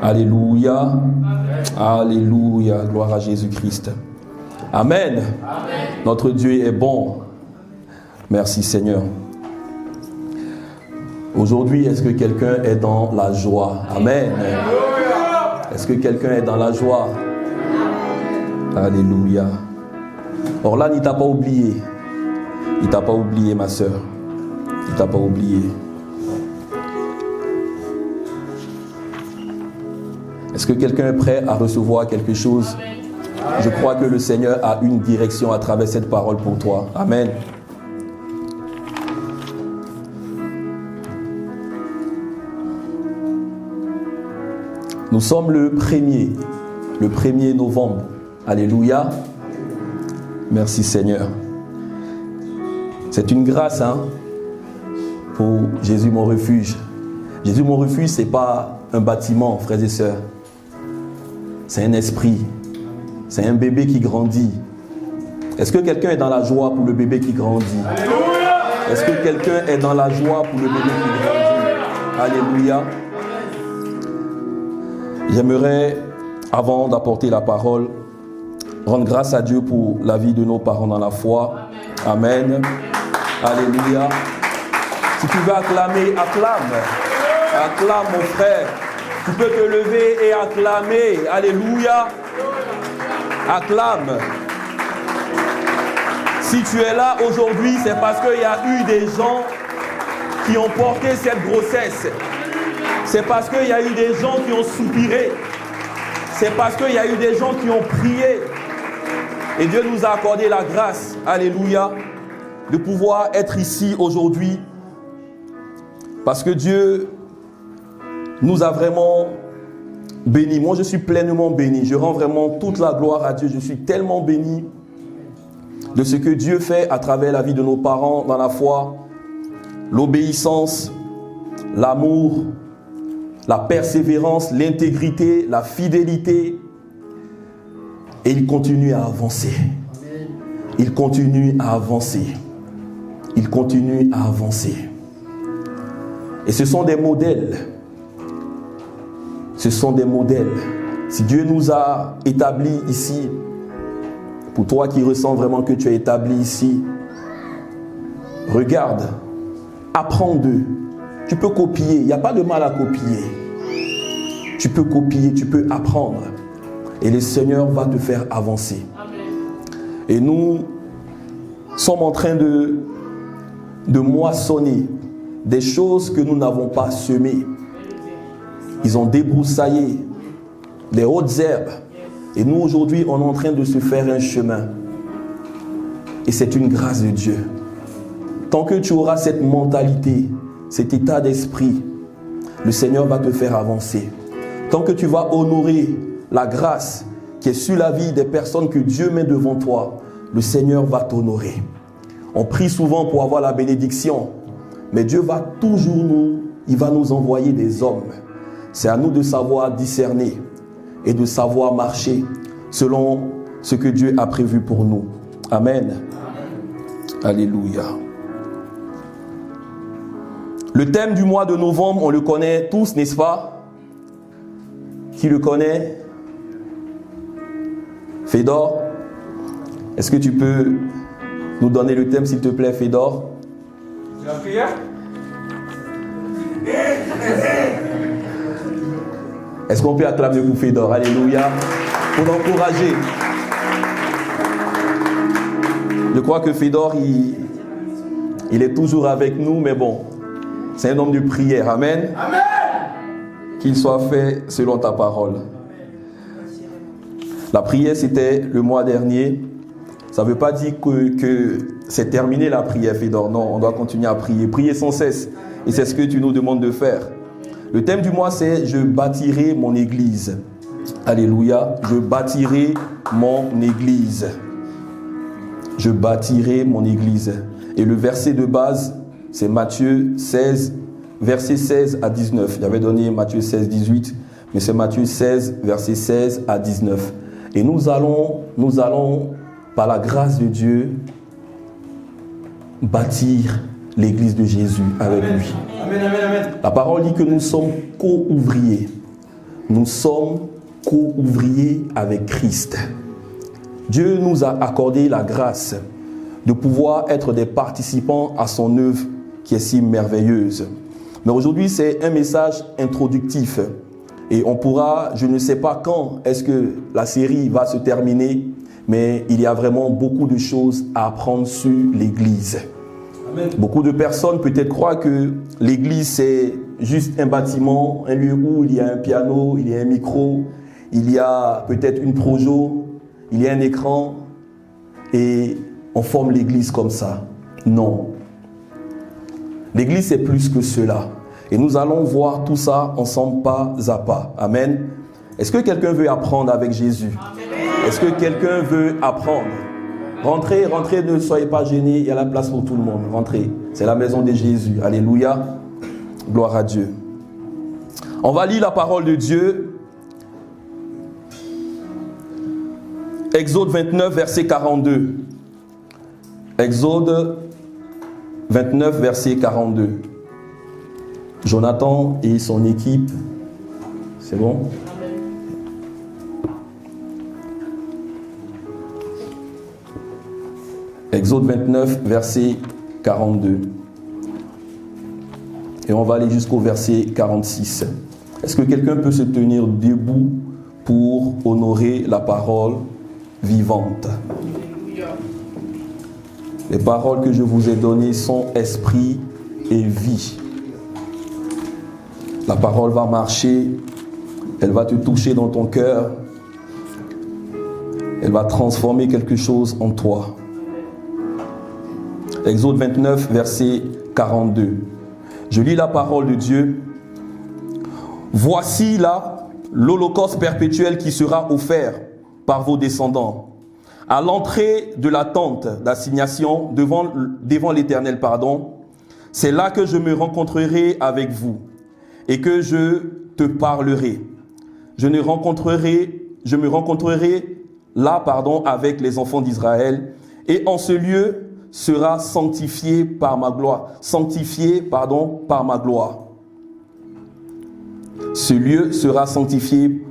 Alléluia. Alléluia. Gloire à Jésus-Christ. Amen. Amen. Notre Dieu est bon. Merci Seigneur. Aujourd'hui, est-ce que quelqu'un est dans la joie? Amen. Est-ce que quelqu'un est dans la joie? Alléluia. Orlan, il ne t'a pas oublié. Il ne t'a pas oublié, ma soeur. Il ne t'a pas oublié. Est-ce que quelqu'un est prêt à recevoir quelque chose? Je crois que le Seigneur a une direction à travers cette parole pour toi. Amen. Nous sommes le 1er novembre. Alléluia. Merci Seigneur. C'est une grâce pour Jésus mon refuge. Jésus mon refuge, ce n'est pas un bâtiment, frères et sœurs. C'est un esprit. C'est un bébé qui grandit. Est-ce que quelqu'un est dans la joie pour le bébé qui grandit? Alléluia. Est-ce que quelqu'un est dans la joie pour le bébé qui grandit? Alléluia. J'aimerais, avant d'apporter la parole, rendre grâce à Dieu pour la vie de nos parents dans la foi. Amen. Alléluia. Si tu veux acclamer, acclame. Acclame mon frère. Tu peux te lever et acclamer. Alléluia. Acclame. Si tu es là aujourd'hui, c'est parce qu'il y a eu des gens qui ont porté cette grossesse. C'est parce qu'il y a eu des gens qui ont soupiré. C'est parce qu'il y a eu des gens qui ont prié. Et Dieu nous a accordé la grâce, alléluia, de pouvoir être ici aujourd'hui. Parce que Dieu nous a vraiment bénis. Moi, je suis pleinement béni. Je rends vraiment toute la gloire à Dieu. Je suis tellement béni de ce que Dieu fait à travers la vie de nos parents dans la foi, l'obéissance, l'amour, la persévérance, l'intégrité, la fidélité. Et il continue à avancer. Il continue à avancer. Il continue à avancer. Et ce sont des modèles. Ce sont des modèles. Si Dieu nous a établis ici, pour toi qui ressens vraiment que tu es établi ici, regarde, apprends d'eux. Tu peux copier, il n'y a pas de mal à copier. Tu peux copier, tu peux apprendre. Et le Seigneur va te faire avancer. Et nous sommes en train de moissonner des choses que nous n'avons pas semées. Ils ont débroussaillé les hautes herbes. Et nous, aujourd'hui, on est en train de se faire un chemin. Et c'est une grâce de Dieu. Tant que tu auras cette mentalité, cet état d'esprit, le Seigneur va te faire avancer. Tant que tu vas honorer la grâce qui est sur la vie des personnes que Dieu met devant toi, le Seigneur va t'honorer. On prie souvent pour avoir la bénédiction, mais Dieu va toujours il va nous envoyer des hommes. C'est à nous de savoir discerner et de savoir marcher selon ce que Dieu a prévu pour nous. Amen. Alléluia. Le thème du mois de novembre, on le connaît tous, n'est-ce pas? Qui le connaît? Fédor, est-ce que tu peux nous donner le thème, s'il te plaît, Fédor? La prière? Est-ce qu'on peut acclamer pour Fédor? Alléluia. Pour l'encourager. Je crois que Fédor, il est toujours avec nous, mais bon, c'est un homme de prière. Amen. Amen. Qu'il soit fait selon ta parole. La prière, c'était le mois dernier. Ça ne veut pas dire que c'est terminé la prière, Fédor. Non, on doit continuer à prier. Prier sans cesse. Et c'est ce que tu nous demandes de faire. Le thème du mois, c'est « Je bâtirai mon église ». Alléluia. Je bâtirai mon église. Je bâtirai mon église. Et le verset de base, c'est Matthieu 16, verset 16 à 19. J'avais donné Matthieu 16, 18, mais c'est Matthieu 16, verset 16 à 19. Et nous allons, par la grâce de Dieu, bâtir l'église de Jésus avec lui. Amen, amen, amen. La parole dit que nous sommes co-ouvriers. nous sommes co-ouvriers avec Christ. Dieu nous a accordé la grâce de pouvoir être des participants à son œuvre qui est si merveilleuse. Mais aujourd'hui, c'est un message introductif. Et on pourra, je ne sais pas quand est-ce que la série va se terminer, mais il y a vraiment beaucoup de choses à apprendre sur l'Église. Amen. Beaucoup de personnes peut-être croient que l'Église, c'est juste un bâtiment, un lieu où il y a un piano, il y a un micro, il y a peut-être une projo, il y a un écran, et on forme l'Église comme ça. Non. L'Église, c'est plus que cela. Et nous allons voir tout ça ensemble, pas à pas. Amen. Est-ce que quelqu'un veut apprendre avec Jésus? Amen. Est-ce que quelqu'un veut apprendre? Rentrez, rentrez, ne soyez pas gênés. Il y a la place pour tout le monde. Rentrez. C'est la maison de Jésus. Alléluia. Gloire à Dieu. On va lire la parole de Dieu. Exode 29, verset 42. Exode 29, verset 42. Jonathan et son équipe. C'est bon? Exode 29, verset 42. Et on va aller jusqu'au verset 46. Est-ce que quelqu'un peut se tenir debout pour honorer la parole vivante? Les paroles que je vous ai données sont esprit et vie. La parole va marcher, elle va te toucher dans ton cœur, elle va transformer quelque chose en toi. Exode 29, verset 42. Je lis la parole de Dieu. Voici là l'holocauste perpétuel qui sera offert par vos descendants. À l'entrée de la tente d'assignation devant l'Éternel, c'est là que je me rencontrerai avec vous et que je te parlerai. Je me rencontrerai là, avec les enfants d'Israël, et en ce lieu sera sanctifié par ma gloire. Par ma gloire. Ce lieu sera sanctifié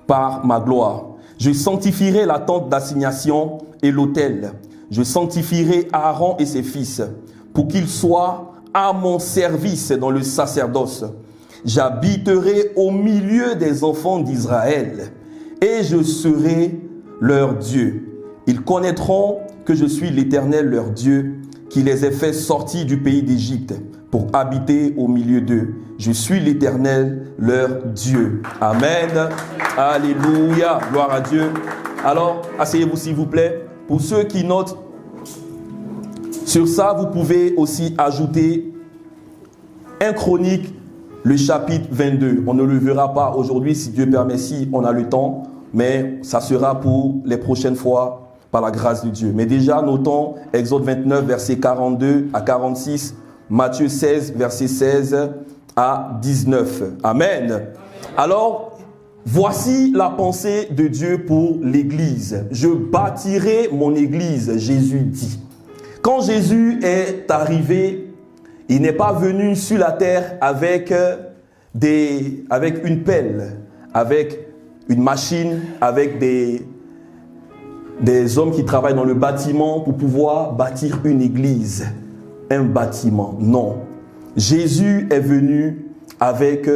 par ma gloire. Je sanctifierai la tente d'assignation et l'autel. Je sanctifierai Aaron et ses fils pour qu'ils soient à mon service dans le sacerdoce. J'habiterai au milieu des enfants d'Israël et je serai leur Dieu. Ils connaîtront que je suis l'Éternel leur Dieu, qui les ai fait sortir du pays d'Égypte pour habiter au milieu d'eux. Je suis l'Éternel leur Dieu. Amen. Alléluia. Gloire à Dieu. Alors, asseyez-vous s'il vous plaît. Pour ceux qui notent, sur ça, vous pouvez aussi ajouter 1 Chronique, le chapitre 22. On ne le verra pas aujourd'hui, si Dieu permet, si on a le temps, mais ça sera pour les prochaines fois, par la grâce de Dieu. Mais déjà, notons Exode 29, verset 42 à 46, Matthieu 16, verset 16 à 19. Amen. Alors, voici la pensée de Dieu pour l'Église. Je bâtirai mon Église, Jésus dit. Quand Jésus est arrivé, il n'est pas venu sur la terre avec une pelle, avec une machine, avec des hommes qui travaillent dans le bâtiment pour pouvoir bâtir une église, un bâtiment. Non. Jésus est venu avec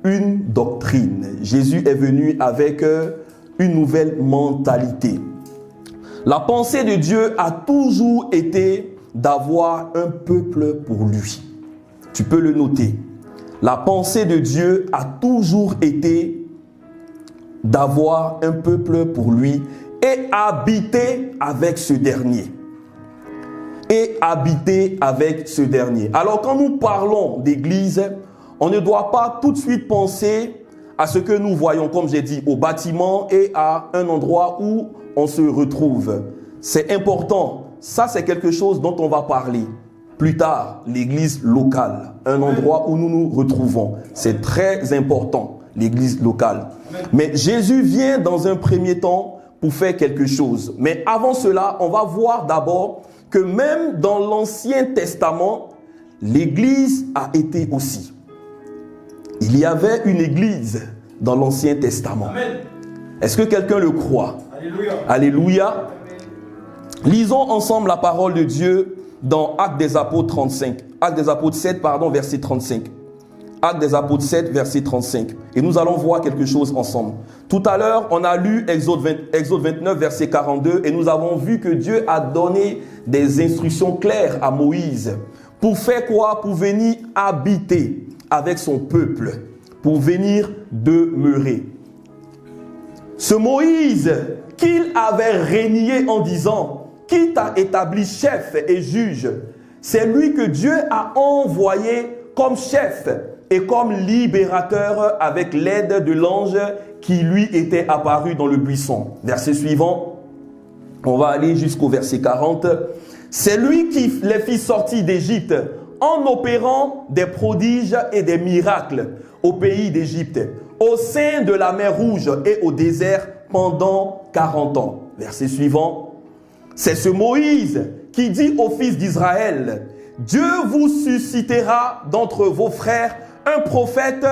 une doctrine. Jésus est venu avec une nouvelle mentalité. La pensée de Dieu a toujours été d'avoir un peuple pour lui. Tu peux le noter. La pensée de Dieu a toujours été d'avoir un peuple pour lui et habiter avec ce dernier. Et habiter avec ce dernier. Alors quand nous parlons d'église, on ne doit pas tout de suite penser à ce que nous voyons, comme j'ai dit, au bâtiment et à un endroit où on se retrouve. C'est important. Ça, c'est quelque chose dont on va parler plus tard. L'église locale, un endroit où nous nous retrouvons. C'est très important, l'église locale. Mais Jésus vient dans un premier temps pour faire quelque chose. Mais avant cela, on va voir d'abord que même dans l'Ancien Testament, l'Église a été aussi. Il y avait une Église dans l'Ancien Testament. Amen. Est-ce que quelqu'un le croit? Alléluia. Alléluia. Lisons ensemble la parole de Dieu dans Actes des Apôtres 35. Actes des Apôtres 7, verset 35. Actes des Apôtres 7, verset 35. Et nous allons voir quelque chose ensemble. Tout à l'heure, on a lu Exode 29, verset 42, et nous avons vu que Dieu a donné des instructions claires à Moïse. Pour faire quoi? Pour venir habiter avec son peuple. Pour venir demeurer. Ce Moïse qu'il avait régné en disant, qui t'a établi chef et juge, c'est lui que Dieu a envoyé comme chef et comme libérateur avec l'aide de l'ange qui lui était apparu dans le buisson. Verset suivant, on va aller jusqu'au verset 40. C'est lui qui les fit sortir d'Égypte en opérant des prodiges et des miracles au pays d'Égypte, au sein de la mer Rouge et au désert pendant 40 ans. Verset suivant. C'est ce Moïse qui dit aux fils d'Israël, Dieu vous suscitera d'entre vos frères un prophète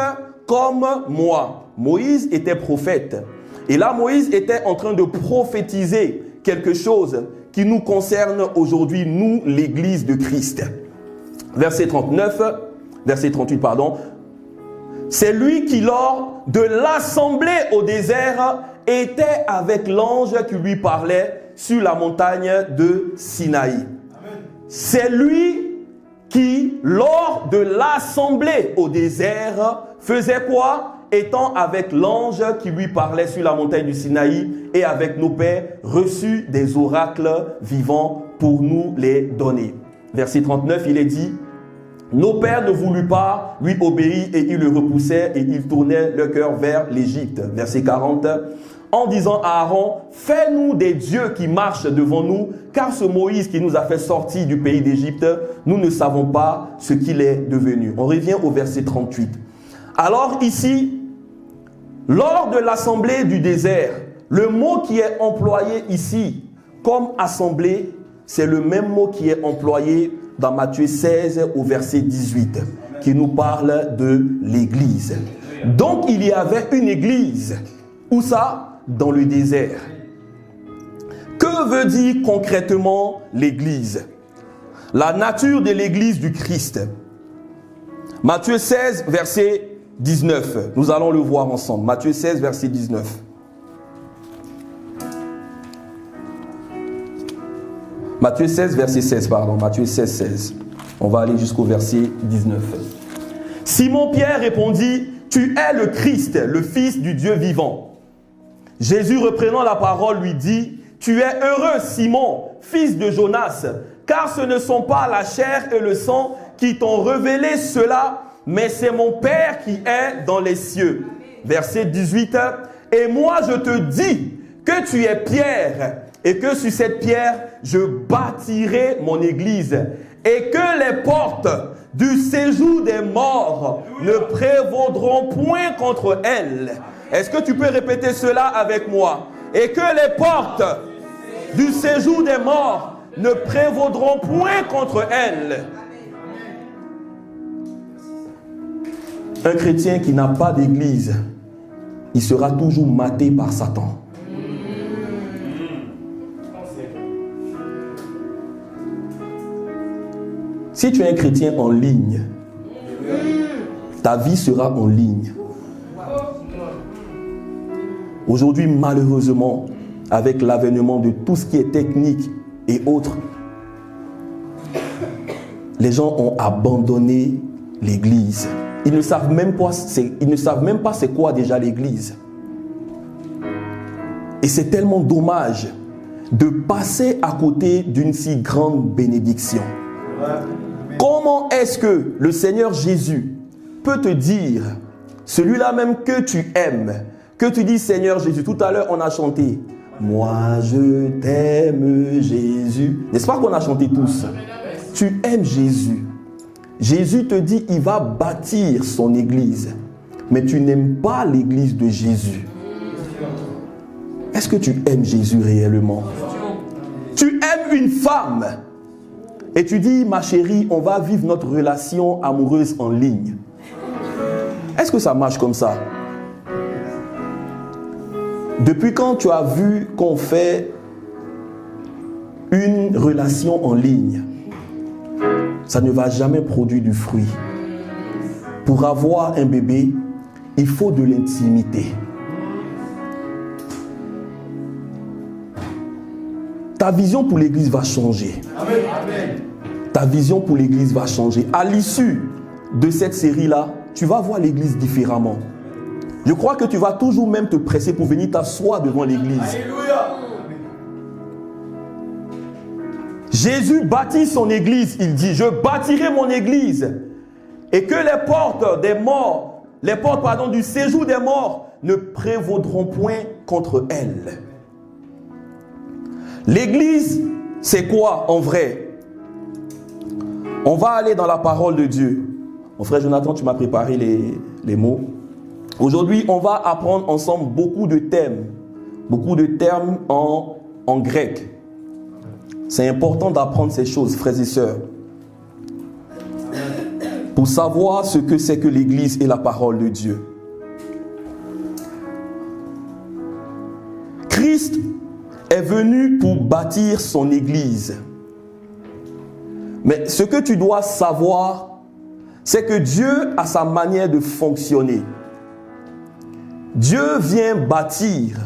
comme moi. Moïse était prophète. Et là, Moïse était en train de prophétiser quelque chose qui nous concerne aujourd'hui, nous, l'Église de Christ. Verset 38, pardon. C'est lui qui, lors de l'assemblée au désert, était avec l'ange qui lui parlait sur la montagne de Sinaï. Amen. C'est lui qui, lors de l'assemblée au désert, faisait quoi? Étant avec l'ange qui lui parlait sur la montagne du Sinaï et avec nos pères, reçut des oracles vivants pour nous les donner. Verset 39, il est dit, nos pères ne voulurent pas lui obéir et ils le repoussaient et ils tournaient leur cœur vers l'Égypte. Verset 40, en disant à Aaron, fais-nous des dieux qui marchent devant nous, car ce Moïse qui nous a fait sortir du pays d'Égypte, nous ne savons pas ce qu'il est devenu. On revient au verset 38. Alors ici, lors de l'assemblée du désert, le mot qui est employé ici comme assemblée, c'est le même mot qui est employé dans Matthieu 16 au verset 18, qui nous parle de l'église. Donc il y avait une église. Où ça? Dans le désert. Que veut dire concrètement l'église? La nature de l'église du Christ. Matthieu 16 verset 19. Nous allons le voir ensemble. Matthieu 16 verset 19. Matthieu 16, verset 16, pardon. Matthieu 16, 16. On va aller jusqu'au verset 19. Simon-Pierre répondit, tu es le Christ, le Fils du Dieu vivant. Jésus, reprenant la parole, lui dit, tu es heureux, Simon, fils de Jonas, car ce ne sont pas la chair et le sang qui t'ont révélé cela, mais c'est mon Père qui est dans les cieux. Verset 18. Et moi, je te dis que tu es Pierre, et que sur cette pierre, je bâtirai mon église, et que les portes du séjour des morts ne prévaudront point contre elle. Est-ce que tu peux répéter cela avec moi? Et que les portes du séjour des morts ne prévaudront point contre elle. Un chrétien qui n'a pas d'église, il sera toujours maté par Satan. Si tu es un chrétien en ligne, ta vie sera en ligne. Aujourd'hui, malheureusement, avec l'avènement de tout ce qui est technique et autres, les gens ont abandonné l'église. Ils ne savent même pas c'est quoi déjà l'église. Et c'est tellement dommage de passer à côté d'une si grande bénédiction. Comment est-ce que le Seigneur Jésus peut te dire, celui-là même que tu aimes, que tu dis Seigneur Jésus, tout à l'heure on a chanté, moi je t'aime Jésus. N'est-ce pas qu'on a chanté tous? Tu aimes Jésus. Jésus te dit, il va bâtir son église. Mais tu n'aimes pas l'église de Jésus. Est-ce que tu aimes Jésus réellement? Tu aimes une femme. Et tu dis, ma chérie, on va vivre notre relation amoureuse en ligne. Est-ce que ça marche comme ça? Depuis quand tu as vu qu'on fait une relation en ligne, ça ne va jamais produire du fruit. Pour avoir un bébé, il faut de l'intimité. Ta vision pour l'église va changer. Amen. Ta vision pour l'église va changer. À l'issue de cette série-là, tu vas voir l'église différemment. Je crois que tu vas toujours même te presser pour venir t'asseoir devant l'église. Alléluia. Jésus bâtit son église. Il dit, je bâtirai mon église. Et que les portes des morts, du séjour des morts ne prévaudront point contre elle. L'église, c'est quoi en vrai? On va aller dans la parole de Dieu. Mon frère Jonathan, tu m'as préparé les mots. Aujourd'hui, on va apprendre ensemble beaucoup de termes en grec. C'est important d'apprendre ces choses, frères et sœurs, pour savoir ce que c'est que l'église et la parole de Dieu. Christ est venu pour bâtir son église. Mais ce que tu dois savoir, c'est que Dieu a sa manière de fonctionner. Dieu vient bâtir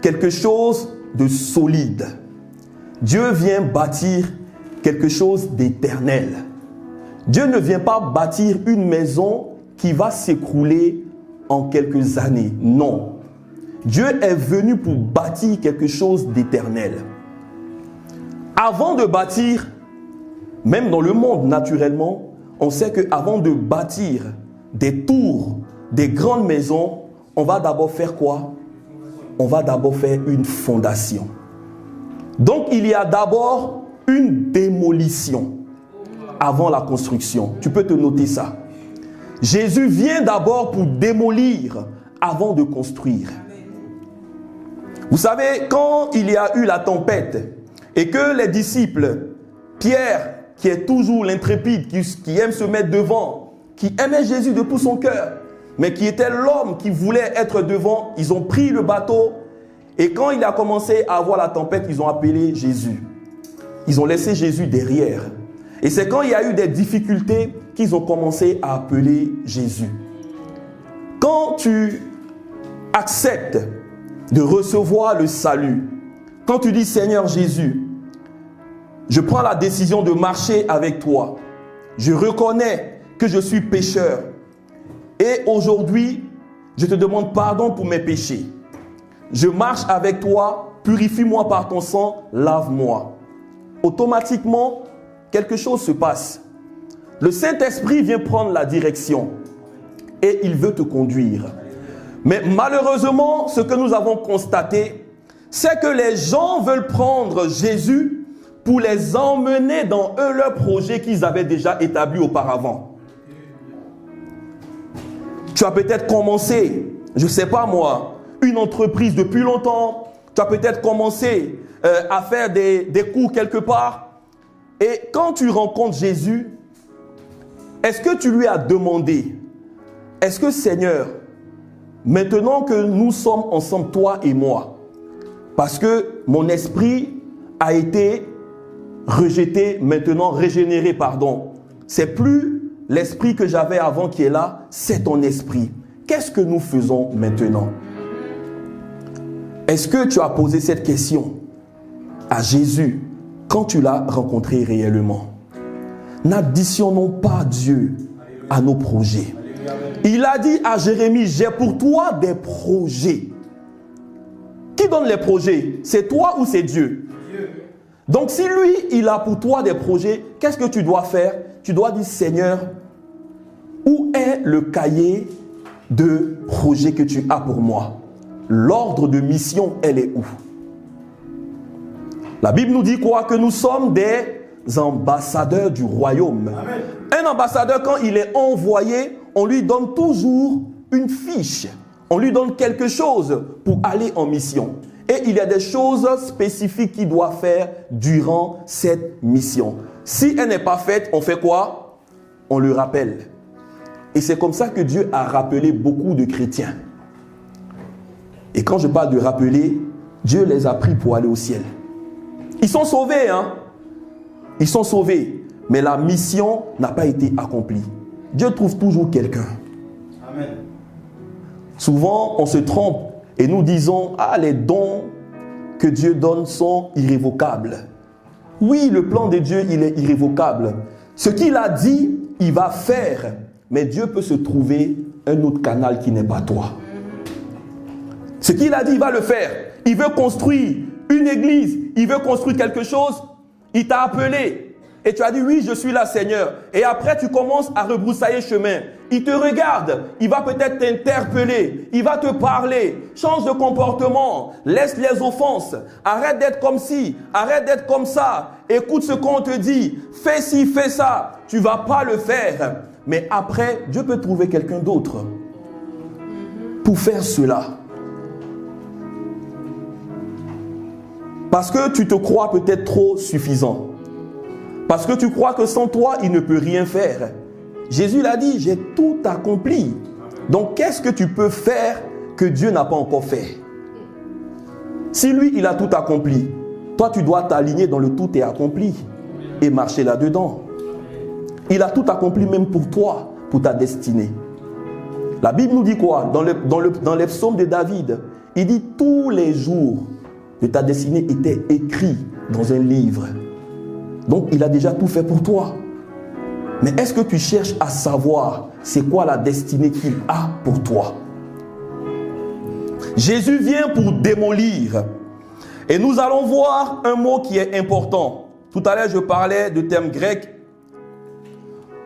quelque chose de solide. Dieu vient bâtir quelque chose d'éternel. Dieu ne vient pas bâtir une maison qui va s'écrouler en quelques années. Non. Dieu est venu pour bâtir quelque chose d'éternel. Avant de bâtir, même dans le monde naturellement, on sait qu'avant de bâtir des tours, des grandes maisons, on va d'abord faire quoi? On va d'abord faire une fondation. Donc il y a d'abord une démolition avant la construction. Tu peux te noter ça. Jésus vient d'abord pour démolir avant de construire. Vous savez, quand il y a eu la tempête et que les disciples, Pierre, qui est toujours l'intrépide, qui aime se mettre devant, qui aimait Jésus de tout son cœur, mais qui était l'homme qui voulait être devant, ils ont pris le bateau et quand il a commencé à avoir la tempête, ils ont appelé Jésus. Ils ont laissé Jésus derrière. Et c'est quand il y a eu des difficultés qu'ils ont commencé à appeler Jésus. Quand tu acceptes de recevoir le salut, quand tu dis Seigneur Jésus, je prends la décision de marcher avec toi. Je reconnais que je suis pécheur. Et aujourd'hui, je te demande pardon pour mes péchés. Je marche avec toi, purifie-moi par ton sang, lave-moi. Automatiquement, quelque chose se passe. Le Saint-Esprit vient prendre la direction et il veut te conduire. Mais malheureusement, ce que nous avons constaté, c'est que les gens veulent prendre Jésus pour les emmener dans eux leur projet qu'ils avaient déjà établi auparavant. Tu as peut-être commencé, je ne sais pas moi, une entreprise depuis longtemps. Tu as peut-être commencé à faire des cours quelque part. Et quand tu rencontres Jésus, est-ce que tu lui as demandé, est-ce que Seigneur, maintenant que nous sommes ensemble, toi et moi, parce que mon esprit a été rejeté, maintenant régénéré, pardon. C'est plus l'esprit que j'avais avant qui est là, c'est ton esprit. Qu'est-ce que nous faisons maintenant? Est-ce que tu as posé cette question à Jésus quand tu l'as rencontré réellement? N'additionnons pas Dieu à nos projets. Il a dit à Jérémie, j'ai pour toi des projets. Qui donne les projets? C'est toi ou c'est Dieu? Donc si lui, il a pour toi des projets, qu'est-ce que tu dois faire? Tu dois dire, Seigneur, où est le cahier de projets que tu as pour moi? L'ordre de mission, elle est où? La Bible nous dit quoi? Que nous sommes des ambassadeurs du royaume. Amen. Un ambassadeur, quand il est envoyé, on lui donne toujours une fiche. On lui donne quelque chose pour aller en mission. Et il y a des choses spécifiques qu'il doit faire durant cette mission. Si elle n'est pas faite, on fait quoi? On le rappelle. Et c'est comme ça que Dieu a rappelé beaucoup de chrétiens. Et quand je parle de rappeler, Dieu les a pris pour aller au ciel. Ils sont sauvés, hein? Ils sont sauvés. Mais la mission n'a pas été accomplie. Dieu trouve toujours quelqu'un. Amen. Souvent, on se trompe et nous disons, ah, les dons que Dieu donne sont irrévocables. Oui, le plan de Dieu, il est irrévocable. Ce qu'il a dit, il va faire. Mais Dieu peut se trouver un autre canal qui n'est pas toi. Ce qu'il a dit, il va le faire. Il veut construire une église. Il veut construire quelque chose. Il t'a appelé. Et tu as dit, oui, je suis là, Seigneur. Et après, tu commences à rebroussailler chemin. Il te regarde. Il va peut-être t'interpeller. Il va te parler. Change de comportement. Laisse les offenses. Arrête d'être comme ci. Arrête d'être comme ça. Écoute ce qu'on te dit. Fais ci, fais ça. Tu ne vas pas le faire. Mais après, Dieu peut trouver quelqu'un d'autre pour faire cela. Parce que tu te crois peut-être trop suffisant. Parce que tu crois que sans toi, il ne peut rien faire. Jésus l'a dit, j'ai tout accompli. Donc, qu'est-ce que tu peux faire que Dieu n'a pas encore fait? Si lui, il a tout accompli, toi, tu dois t'aligner dans le tout est accompli et marcher là-dedans. Il a tout accompli même pour toi, pour ta destinée. La Bible nous dit quoi? Dans les psaumes de David, il dit tous les jours de ta destinée étaient écrits dans un livre. Donc, il a déjà tout fait pour toi. Mais est-ce que tu cherches à savoir c'est quoi la destinée qu'il a pour toi? Jésus vient pour démolir. Et nous allons voir un mot qui est important. Tout à l'heure, je parlais de termes grecs.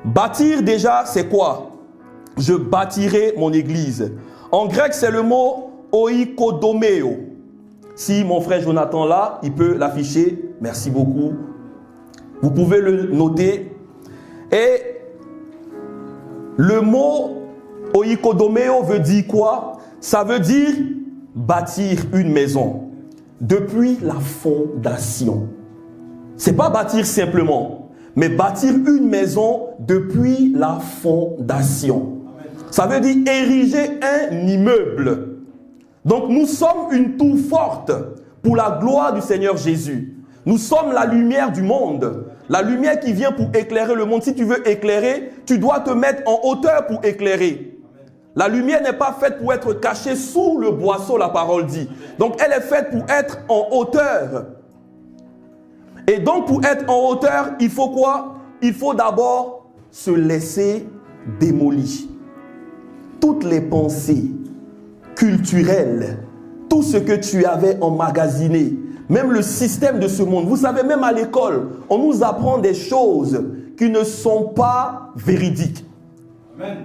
Bâtir déjà, c'est quoi? Je bâtirai mon église. En grec, c'est le mot oikodomeo. Si mon frère Jonathan là, il peut l'afficher. Merci beaucoup. Vous pouvez le noter. Et le mot oikodomeo veut dire quoi? Ça veut dire bâtir une maison depuis la fondation. C'est pas bâtir simplement, mais bâtir une maison depuis la fondation. Ça veut dire ériger un immeuble. Donc nous sommes une tour forte pour la gloire du Seigneur Jésus. Nous sommes la lumière du monde. La lumière qui vient pour éclairer le monde. Si tu veux éclairer, tu dois te mettre en hauteur pour éclairer. La lumière n'est pas faite pour être cachée sous le boisseau, la parole dit. Donc elle est faite pour être en hauteur. Et donc pour être en hauteur, il faut quoi? Il faut d'abord se laisser démolir. Toutes les pensées culturelles, tout ce que tu avais emmagasiné, même le système de ce monde. Vous savez, même à l'école, on nous apprend des choses qui ne sont pas véridiques. Amen.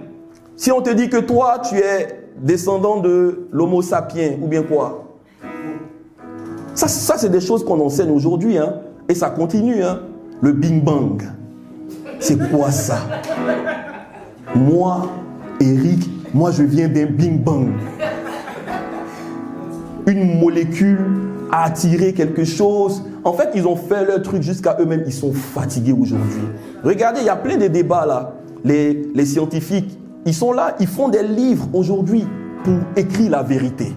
Si on te dit que toi, tu es descendant de l'homo sapiens, ou bien quoi? Ça c'est des choses qu'on enseigne aujourd'hui, hein, et ça continue. Hein. Le Big Bang, c'est quoi ça? Moi, Eric, moi je viens d'un Big Bang. Une molécule a attiré quelque chose. En fait, ils ont fait leur truc jusqu'à eux-mêmes. Ils sont fatigués aujourd'hui. Regardez, il y a plein de débats là. Les scientifiques, ils sont là, ils font des livres aujourd'hui pour écrire la vérité.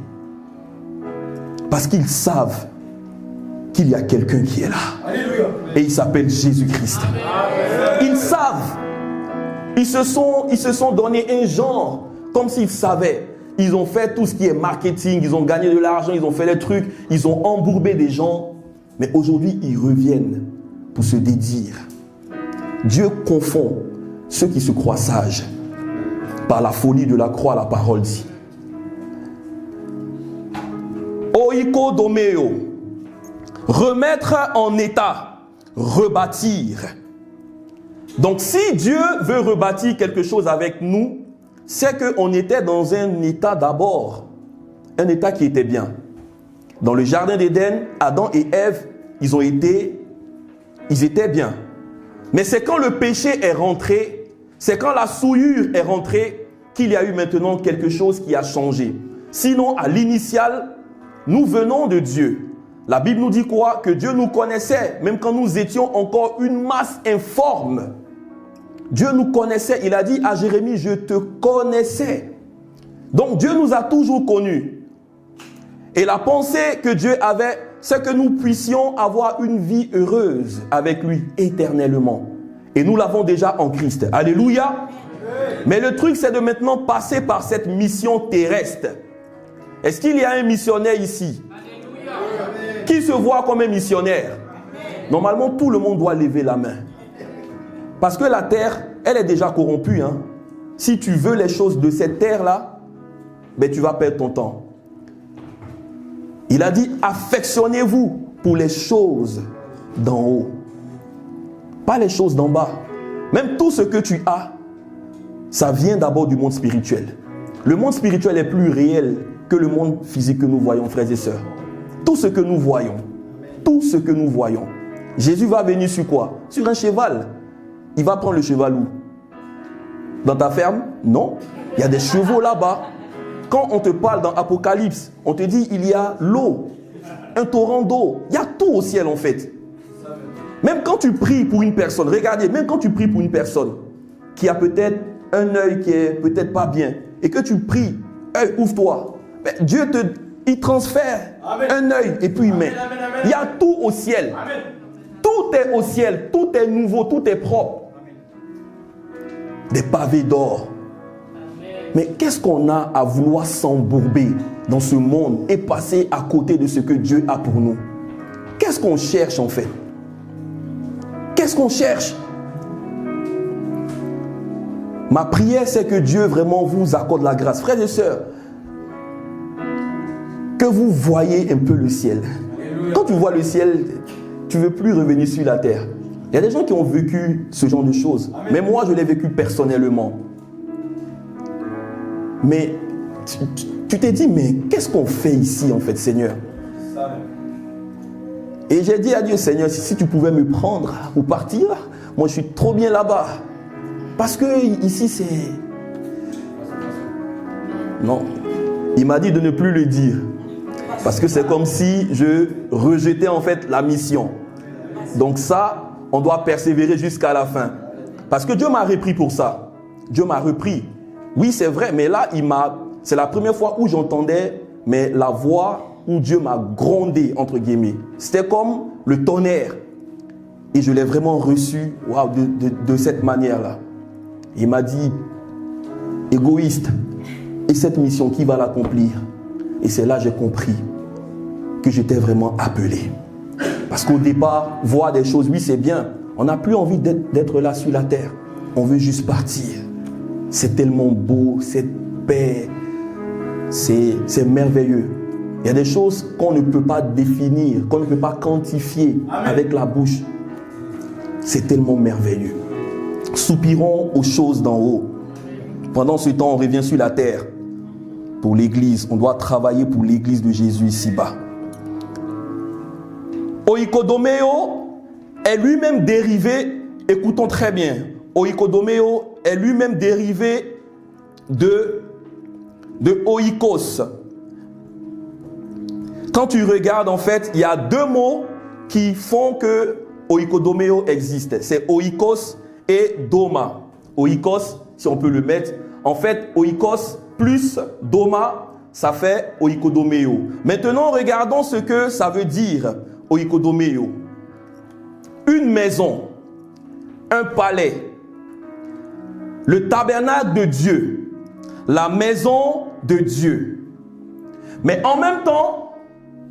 Parce qu'ils savent qu'il y a quelqu'un qui est là. Alléluia. Et il s'appelle Jésus-Christ. Ils savent. Ils se sont donné un genre comme s'ils savaient. Ils ont fait tout ce qui est marketing, ils ont gagné de l'argent, ils ont fait des trucs, ils ont embourbé des gens. Mais aujourd'hui, ils reviennent pour se dédire. Dieu confond ceux qui se croient sages par la folie de la croix, la parole dit. Oikodomeo, remettre en état, rebâtir. Donc si Dieu veut rebâtir quelque chose avec nous, c'est qu'on était dans un état d'abord, un état qui était bien. Dans le jardin d'Éden, Adam et Ève, ils étaient bien. Mais c'est quand le péché est rentré, c'est quand la souillure est rentrée, qu'il y a eu maintenant quelque chose qui a changé. Sinon, à l'initial, nous venons de Dieu. La Bible nous dit quoi? Que Dieu nous connaissait, même quand nous étions encore une masse informe. Dieu nous connaissait. Il a dit à Jérémie, je te connaissais. Donc Dieu nous a toujours connus. Et la pensée que Dieu avait, c'est que nous puissions avoir une vie heureuse avec lui éternellement. Et nous l'avons déjà en Christ. Alléluia. Mais le truc, c'est de maintenant passer par cette mission terrestre. Est-ce qu'il y a un missionnaire ici? Qui se voit comme un missionnaire? Normalement, tout le monde doit lever la main. Parce que la terre, elle est déjà corrompue. Hein. Si tu veux les choses de cette terre-là, ben, tu vas perdre ton temps. Il a dit, affectionnez-vous pour les choses d'en haut. Pas les choses d'en bas. Même tout ce que tu as, ça vient d'abord du monde spirituel. Le monde spirituel est plus réel que le monde physique que nous voyons, frères et sœurs. Tout ce que nous voyons, tout ce que nous voyons. Jésus va venir sur quoi? Sur un cheval. Il va prendre le cheval où? Dans ta ferme? Non. Il y a des chevaux là-bas. Quand on te parle dans Apocalypse, on te dit il y a l'eau, un torrent d'eau. Il y a tout au ciel en fait. Même quand tu pries pour une personne, regardez, même quand tu pries pour une personne qui a peut-être un œil qui est peut-être pas bien et que tu pries, œil, ouvre-toi. Dieu il transfère un œil et puis il met. Il y a tout au ciel. Amen. Tout est au ciel, tout est nouveau, tout est propre. Des pavés d'or. Mais qu'est-ce qu'on a à vouloir s'embourber dans ce monde et passer à côté de ce que Dieu a pour nous? Qu'est-ce qu'on cherche en fait? Qu'est-ce qu'on cherche? Ma prière, c'est que Dieu vraiment vous accorde la grâce. Frères et sœurs, que vous voyez un peu le ciel. Quand tu vois le ciel, tu ne veux plus revenir sur la terre. Il y a des gens qui ont vécu ce genre de choses. Amen. Mais moi, je l'ai vécu personnellement. Mais tu t'es dit, mais qu'est-ce qu'on fait ici en fait, Seigneur? Et j'ai dit à Dieu, Seigneur, si tu pouvais me prendre ou partir, moi je suis trop bien là-bas. Parce que ici c'est... Non. Il m'a dit de ne plus le dire. Parce que c'est comme si je rejetais en fait la mission. Donc ça, on doit persévérer jusqu'à la fin. Parce que Dieu m'a repris pour ça. Dieu m'a repris. Oui, c'est vrai, mais là, c'est la première fois où j'entendais la voix où Dieu m'a grondé, entre guillemets. C'était comme le tonnerre. Et je l'ai vraiment reçu de cette manière-là. Il m'a dit, égoïste, et cette mission, qui va l'accomplir? Et c'est là que j'ai compris que j'étais vraiment appelé. Parce qu'au départ, voir des choses, oui, c'est bien. On n'a plus envie d'être là sur la terre. On veut juste partir. C'est tellement beau, cette paix, c'est merveilleux. Il y a des choses qu'on ne peut pas définir, qu'on ne peut pas quantifier avec la bouche. C'est tellement merveilleux. Soupirons aux choses d'en haut. Pendant ce temps, on revient sur la terre. Pour l'église, on doit travailler pour l'église de Jésus ici-bas. Oikodomeo est lui-même dérivé, écoutons très bien, Oikodomeo est lui-même dérivé de oikos. Quand tu regardes, en fait, il y a deux mots qui font que oikodomeo existe. C'est oikos et doma. Oikos, si on peut le mettre, en fait, oikos plus doma, ça fait oikodomeo. Maintenant, regardons ce que ça veut dire, oikodomeo. Une maison, un palais, le tabernacle de Dieu, la maison de Dieu. Mais en même temps,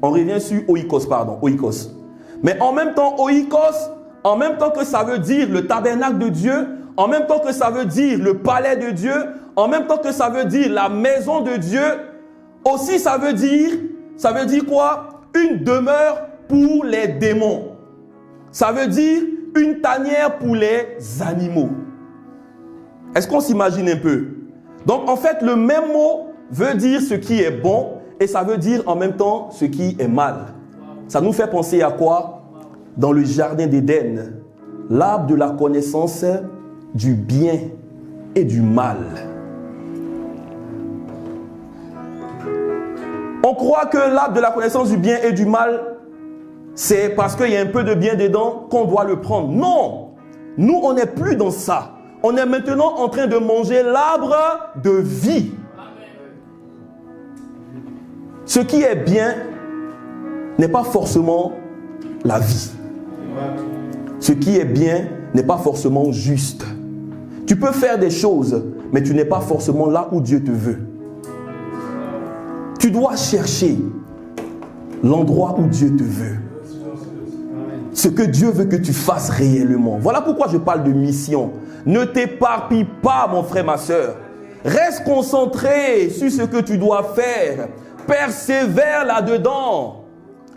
on revient sur oikos. Mais en même temps, oikos, en même temps que ça veut dire le tabernacle de Dieu, en même temps que ça veut dire le palais de Dieu, en même temps que ça veut dire la maison de Dieu, aussi ça veut dire quoi? Une demeure pour les démons. Ça veut dire une tanière pour les animaux. Est-ce qu'on s'imagine un peu? Donc en fait, le même mot veut dire ce qui est bon et ça veut dire en même temps ce qui est mal. Ça nous fait penser à quoi? Dans le jardin d'Éden, l'arbre de la connaissance du bien et du mal. On croit que l'arbre de la connaissance du bien et du mal, c'est parce qu'il y a un peu de bien dedans qu'on doit le prendre. Non! Nous, on n'est plus dans ça. On est maintenant en train de manger l'arbre de vie. Ce qui est bien n'est pas forcément la vie. Ce qui est bien n'est pas forcément juste. Tu peux faire des choses, mais tu n'es pas forcément là où Dieu te veut. Tu dois chercher l'endroit où Dieu te veut. Ce que Dieu veut que tu fasses réellement. Voilà pourquoi je parle de mission. Ne t'éparpille pas, mon frère, ma soeur. Reste concentré sur ce que tu dois faire. Persévère là-dedans.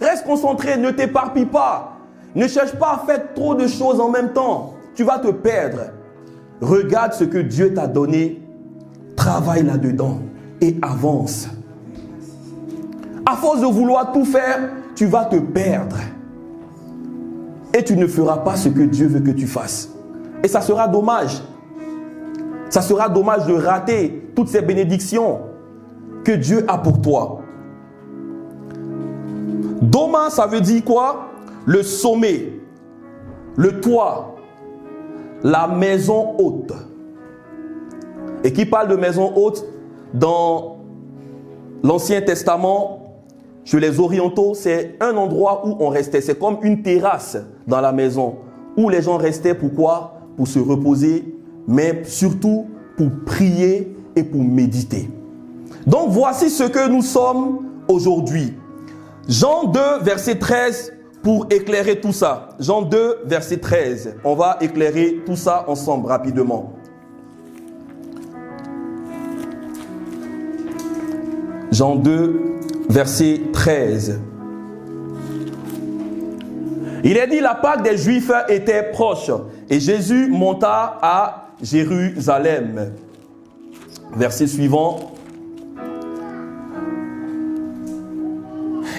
Reste concentré, ne t'éparpille pas. Ne cherche pas à faire trop de choses en même temps. Tu vas te perdre. Regarde ce que Dieu t'a donné. Travaille là-dedans et avance. À force de vouloir tout faire, tu vas te perdre. Et tu ne feras pas ce que Dieu veut que tu fasses. Et ça sera dommage. Ça sera dommage de rater toutes ces bénédictions que Dieu a pour toi. Doma, ça veut dire quoi? Le sommet, le toit, la maison haute. Et qui parle de maison haute dans l'Ancien Testament, chez les orientaux, c'est un endroit où on restait. C'est comme une terrasse dans la maison où les gens restaient. Pourquoi? Pour se reposer, mais surtout pour prier et pour méditer. Donc voici ce que nous sommes aujourd'hui. Jean 2, verset 13, pour éclairer tout ça. Jean 2, verset 13. On va éclairer tout ça ensemble rapidement. Jean 2, verset 13. Il est dit, la Pâque des Juifs était proche et Jésus monta à Jérusalem. Verset suivant.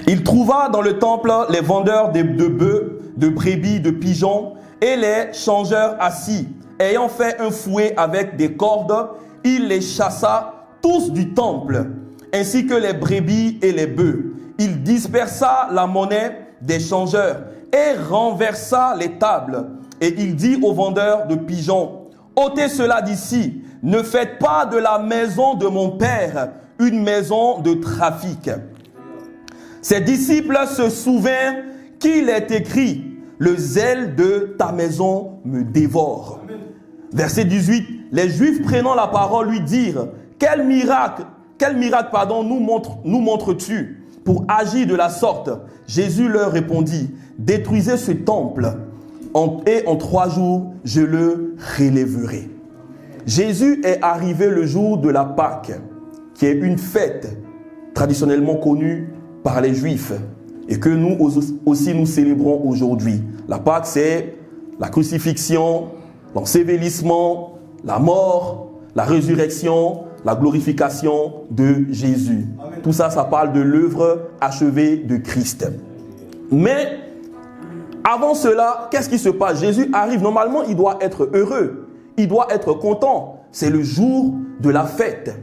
Il trouva dans le temple les vendeurs de bœufs, de brebis, de pigeons et les changeurs assis. Ayant fait un fouet avec des cordes, il les chassa tous du temple, ainsi que les brebis et les bœufs. Il dispersa la monnaie des changeurs et renversa les tables. Et il dit aux vendeurs de pigeons, ôtez cela d'ici, ne faites pas de la maison de mon père une maison de trafic. Ses disciples se souvinrent qu'il est écrit, le zèle de ta maison me dévore. Amen. Verset 18, les Juifs prenant la parole lui dirent, quel miracle nous montres-tu pour agir de la sorte? Jésus leur répondit, détruisez ce temple et en 3 jours je le relèverai. Jésus est arrivé le jour de la Pâque, qui est une fête traditionnellement connue par les Juifs et que nous aussi nous célébrons aujourd'hui. La Pâque, c'est la crucifixion, l'ensevelissement, la mort, la résurrection, la glorification de Jésus. Amen. Tout ça, ça parle de l'œuvre achevée de Christ. Mais avant cela, qu'est-ce qui se passe? Jésus arrive, normalement, il doit être heureux, il doit être content. C'est le jour de la fête.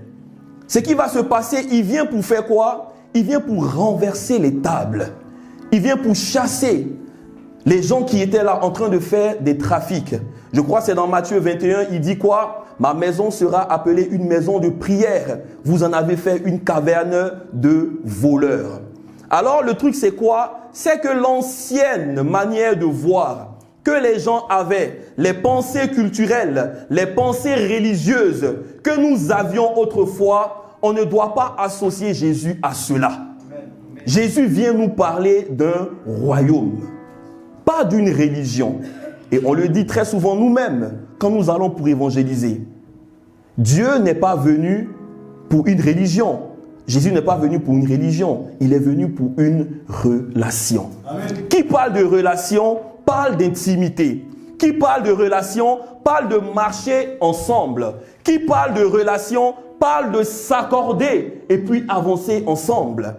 Ce qui va se passer, il vient pour faire quoi? Il vient pour renverser les tables. Il vient pour chasser les gens qui étaient là en train de faire des trafics. Je crois que c'est dans Matthieu 21, il dit quoi? Ma maison sera appelée une maison de prière. Vous en avez fait une caverne de voleurs. Alors le truc c'est quoi? C'est que l'ancienne manière de voir que les gens avaient, les pensées culturelles, les pensées religieuses que nous avions autrefois, on ne doit pas associer Jésus à cela. Jésus vient nous parler d'un royaume, pas d'une religion. Et on le dit très souvent nous-mêmes quand nous allons pour évangéliser. Dieu n'est pas venu pour une religion. Jésus n'est pas venu pour une religion. Il est venu pour une relation. Amen. Qui parle de relation, parle d'intimité. Qui parle de relation, parle de marcher ensemble. Qui parle de relation, parle de s'accorder et puis avancer ensemble.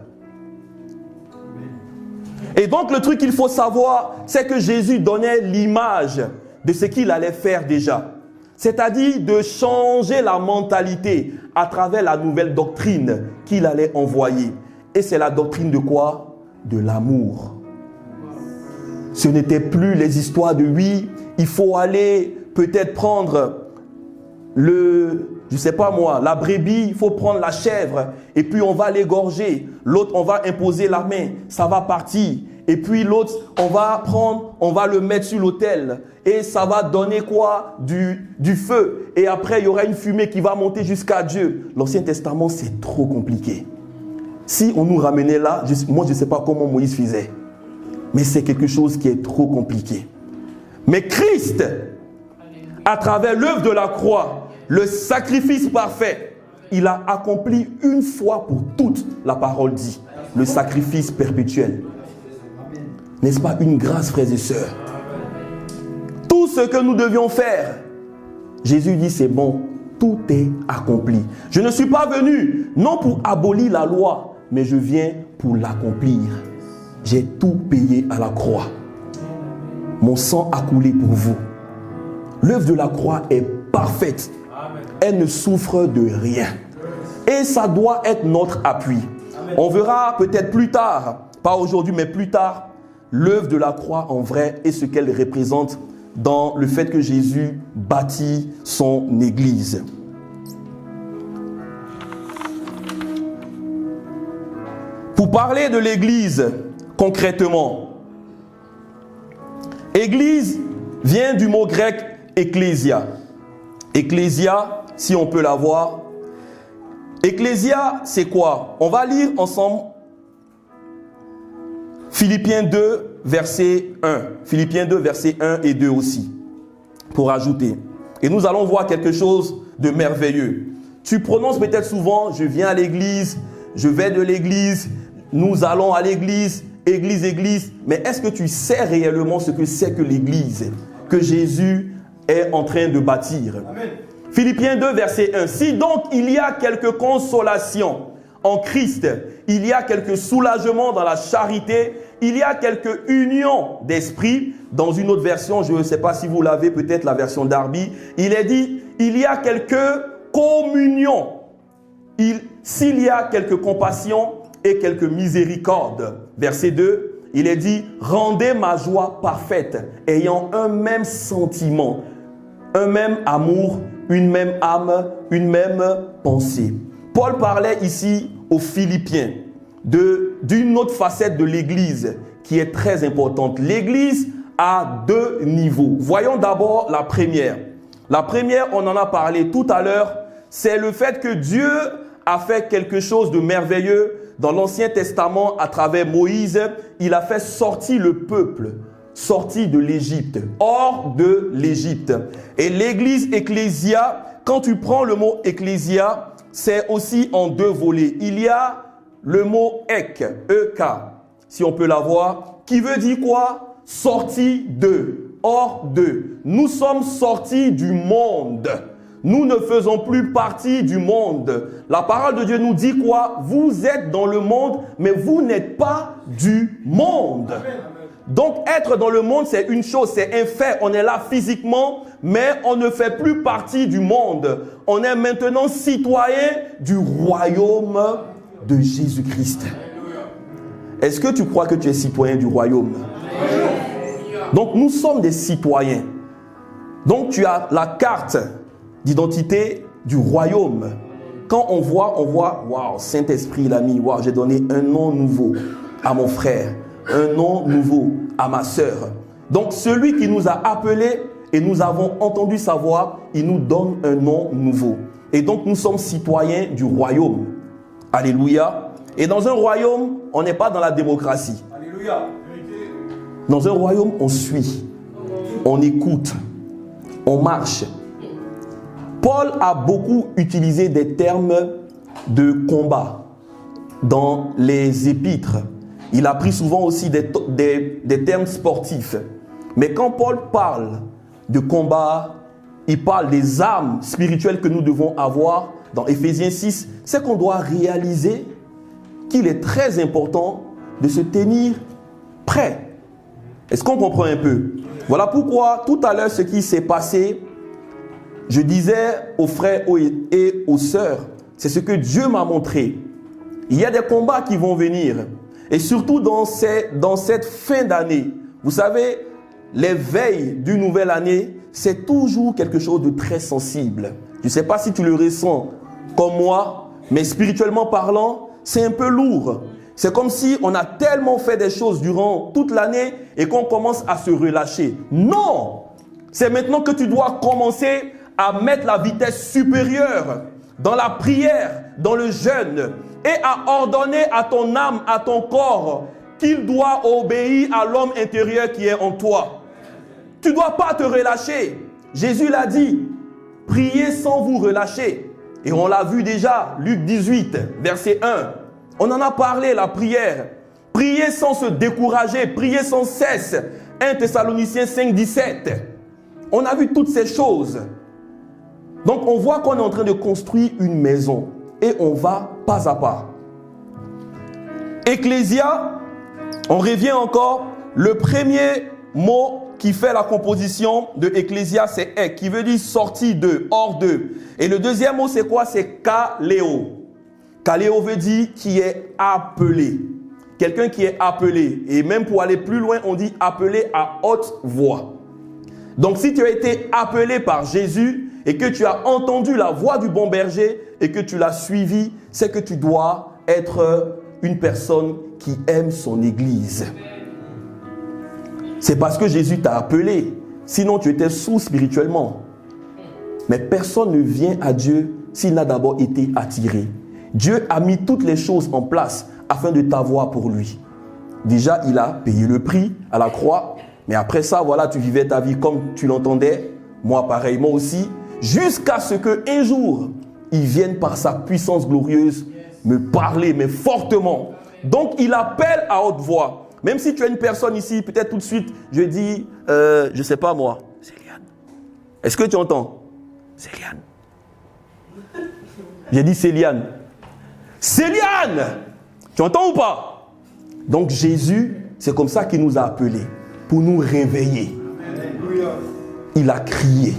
Et donc le truc qu'il faut savoir, c'est que Jésus donnait l'image de ce qu'il allait faire déjà. C'est-à-dire de changer la mentalité à travers la nouvelle doctrine qu'il allait envoyer. Et c'est la doctrine de quoi? De l'amour. Ce n'était plus les histoires de oui, il faut aller peut-être prendre je sais pas moi, la brebis, il faut prendre la chèvre et puis on va l'égorger. L'autre, on va imposer la main, ça va partir. Et puis l'autre, on va le mettre sur l'autel et ça va donner quoi? Du feu. Et après, il y aura une fumée qui va monter jusqu'à Dieu. L'Ancien Testament, c'est trop compliqué. Si on nous ramenait là, moi je ne sais pas comment Moïse faisait. Mais c'est quelque chose qui est trop compliqué. Mais Christ, à travers l'œuvre de la croix, le sacrifice parfait, il a accompli une fois pour toutes, la parole dit, le sacrifice perpétuel. N'est-ce pas une grâce, frères et sœurs? Tout ce que nous devions faire, Jésus dit c'est bon, tout est accompli. Je ne suis pas venu, non pour abolir la loi, mais je viens pour l'accomplir. J'ai tout payé à la croix. Mon sang a coulé pour vous. L'œuvre de la croix est parfaite. Elle ne souffre de rien. Et ça doit être notre appui. On verra peut-être plus tard, pas aujourd'hui, mais plus tard, l'œuvre de la croix en vrai et ce qu'elle représente dans le fait que Jésus bâtit son Église. Pour parler de l'Église concrètement, Église vient du mot grec ecclésia. Ecclésia, si on peut la voir. Ecclésia, c'est quoi? On va lire ensemble Philippiens 2, verset 1. Philippiens 2, verset 1 et 2 aussi, pour ajouter. Et nous allons voir quelque chose de merveilleux. Tu prononces peut-être souvent, je viens à l'église, je vais de l'église, nous allons à l'église, église, église. Mais est-ce que tu sais réellement ce que c'est que l'église que Jésus est en train de bâtir? Amen. Philippiens 2, verset 1. Si donc il y a quelque consolation en Christ, il y a quelque soulagement dans la charité, il y a quelque union d'esprit. Dans une autre version, je ne sais pas si vous l'avez, peut-être la version Darby, il est dit, il y a quelque communion. S'il y a quelque compassion et quelque miséricorde. Verset 2, il est dit, rendez ma joie parfaite, ayant un même sentiment, un même amour, une même âme, une même pensée. Paul parlait ici aux Philippiens d'une autre facette de l'Église qui est très importante. L'Église a deux niveaux. Voyons d'abord la première. La première, on en a parlé tout à l'heure, c'est le fait que Dieu a fait quelque chose de merveilleux dans l'Ancien Testament à travers Moïse. Il a fait sortir le peuple, sortir de l'Égypte, hors de l'Égypte. Et l'Église ecclésia, quand tu prends le mot ecclésia, c'est aussi en deux volets. Il y a le mot ek, E-K, si on peut l'avoir, qui veut dire quoi? Sorti de, hors de. Nous sommes sortis du monde. Nous ne faisons plus partie du monde. La parole de Dieu nous dit quoi? Vous êtes dans le monde, mais vous n'êtes pas du monde. Donc être dans le monde, c'est une chose, c'est un fait. On est là physiquement, mais on ne fait plus partie du monde. On est maintenant citoyen du royaume de Jésus-Christ. Est-ce que tu crois que tu es citoyen du royaume? Donc nous sommes des citoyens. Donc tu as la carte d'identité du royaume. Quand on voit, waouh, Saint-Esprit l'a mis, waouh, j'ai donné un nom nouveau à mon frère, un nom nouveau à ma sœur. Donc celui qui nous a appelés et nous avons entendu sa voix, il nous donne un nom nouveau. Et donc nous sommes citoyens du royaume. Alléluia. Et dans un royaume, on n'est pas dans la démocratie. Alléluia. Dans un royaume, on suit, on écoute, on marche. Paul a beaucoup utilisé des termes de combat dans les épîtres. Il a pris souvent aussi des termes sportifs. Mais quand Paul parle de combat, il parle des armes spirituelles que nous devons avoir. Dans Éphésiens 6, c'est qu'on doit réaliser qu'il est très important de se tenir prêt. Est-ce qu'on comprend un peu? Voilà pourquoi tout à l'heure ce qui s'est passé, je disais aux frères et aux sœurs, c'est ce que Dieu m'a montré. Il y a des combats qui vont venir. Et surtout dans cette fin d'année. Vous savez, les veilles d'une nouvelle année, c'est toujours quelque chose de très sensible. Je ne sais pas si tu le ressens comme moi, mais spirituellement parlant, c'est un peu lourd. C'est comme si on a tellement fait des choses durant toute l'année et qu'on commence à se relâcher. Non! C'est maintenant que tu dois commencer à mettre la vitesse supérieure dans la prière, dans le jeûne, et à ordonner à ton âme, à ton corps, qu'il doit obéir à l'homme intérieur qui est en toi. Tu ne dois pas te relâcher. Jésus l'a dit, priez sans vous relâcher. Et on l'a vu déjà, Luc 18, verset 1. On en a parlé, la prière. Priez sans se décourager, priez sans cesse. 1 Thessaloniciens 5, 17. On a vu toutes ces choses. Donc on voit qu'on est en train de construire une maison. Et on va pas à pas. Ecclésia, on revient encore. Le premier mot qui fait la composition de Ecclésia, c'est ek, qui veut dire sorti de, hors de. Et le deuxième mot, c'est quoi? C'est kaléo. Kaléo veut dire qui est appelé. Quelqu'un qui est appelé. Et même pour aller plus loin, on dit appelé à haute voix. Donc si tu as été appelé par Jésus et que tu as entendu la voix du bon berger et que tu l'as suivi, c'est que tu dois être une personne qui aime son église. C'est parce que Jésus t'a appelé. Sinon, tu étais sourd spirituellement. Mais personne ne vient à Dieu s'il n'a d'abord été attiré. Dieu a mis toutes les choses en place afin de t'avoir pour lui. Déjà, il a payé le prix à la croix. Mais après ça, voilà, tu vivais ta vie comme tu l'entendais. Moi, pareillement aussi. Jusqu'à ce qu'un jour, il vienne par sa puissance glorieuse me parler, mais fortement. Donc, il appelle à haute voix. Même si tu as une personne ici, peut-être tout de suite, je dis, je ne sais pas moi, Céliane. Est-ce que tu entends? Céliane. J'ai dit Céliane. Céliane! Tu entends ou pas? Donc Jésus, c'est comme ça qu'il nous a appelés, pour nous réveiller. Il a crié.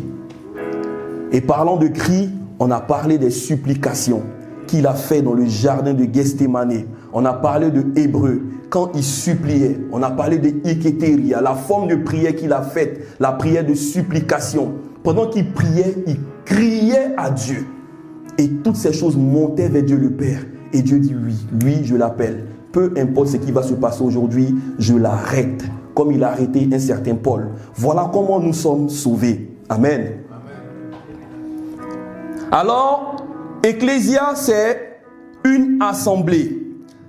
Et parlant de cri, on a parlé des supplications qu'il a fait dans le jardin de Gethsémane. On a parlé de Hébreu, quand il suppliait. On a parlé de Iketeria, la forme de prière qu'il a faite, la prière de supplication. Pendant qu'il priait, il criait à Dieu. Et toutes ces choses montaient vers Dieu le Père. Et Dieu dit oui, lui je l'appelle. Peu importe ce qui va se passer aujourd'hui, je l'arrête. Comme il a arrêté un certain Paul. Voilà comment nous sommes sauvés. Amen. Alors, Ecclésia, c'est une assemblée.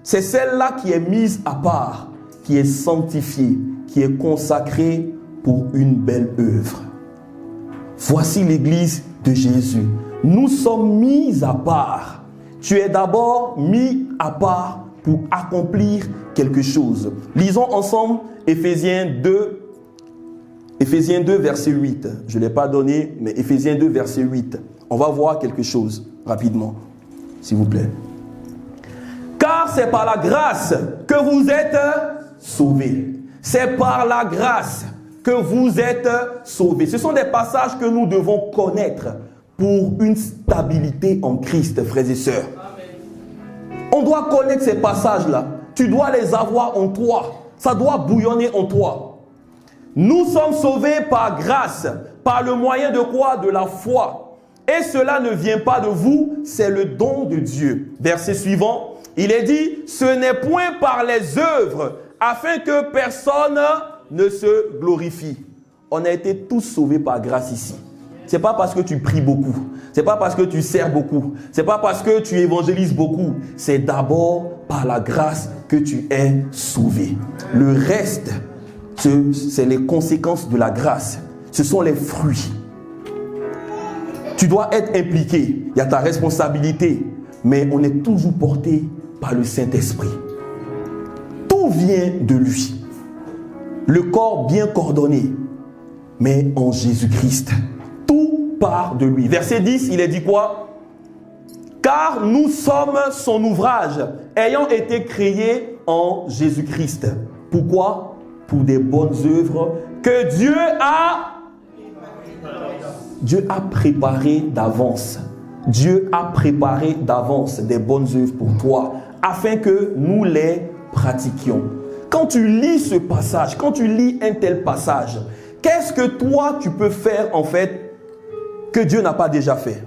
C'est celle-là qui est mise à part, qui est sanctifiée, qui est consacrée pour une belle œuvre. Voici l'église de Jésus. Nous sommes mis à part. Tu es d'abord mis à part pour accomplir quelque chose. Lisons ensemble Éphésiens 2, verset 8. Je ne l'ai pas donné, mais Éphésiens 2, verset 8. On va voir quelque chose rapidement, s'il vous plaît. Car c'est par la grâce que vous êtes sauvés. C'est par la grâce que vous êtes sauvés. Ce sont des passages que nous devons connaître pour une stabilité en Christ, frères et sœurs. On doit connaître ces passages-là. Tu dois les avoir en toi. Ça doit bouillonner en toi. Nous sommes sauvés par grâce, par le moyen de quoi? De la foi. Et cela ne vient pas de vous, c'est le don de Dieu. Verset suivant, il est dit, ce n'est point par les œuvres, afin que personne ne se glorifie. On a été tous sauvés par grâce ici. Ce n'est pas parce que tu pries beaucoup. Ce n'est pas parce que tu sers beaucoup. Ce n'est pas parce que tu évangélises beaucoup. C'est d'abord par la grâce que tu es sauvé. Le reste, c'est les conséquences de la grâce. Ce sont les fruits. Tu dois être impliqué. Il y a ta responsabilité. Mais on est toujours porté par le Saint-Esprit. Tout vient de lui. Le corps bien coordonné. Mais en Jésus-Christ. Tout part de lui. Verset 10, il est dit quoi? Car nous sommes son ouvrage, ayant été créés en Jésus-Christ. Pourquoi? Pour des bonnes œuvres que Dieu a préparées d'avance. Dieu a préparé d'avance des bonnes œuvres pour toi, afin que nous les pratiquions. Quand tu lis ce passage, quand tu lis un tel passage, Qu'est-ce que toi tu peux faire en fait que Dieu n'a pas déjà fait?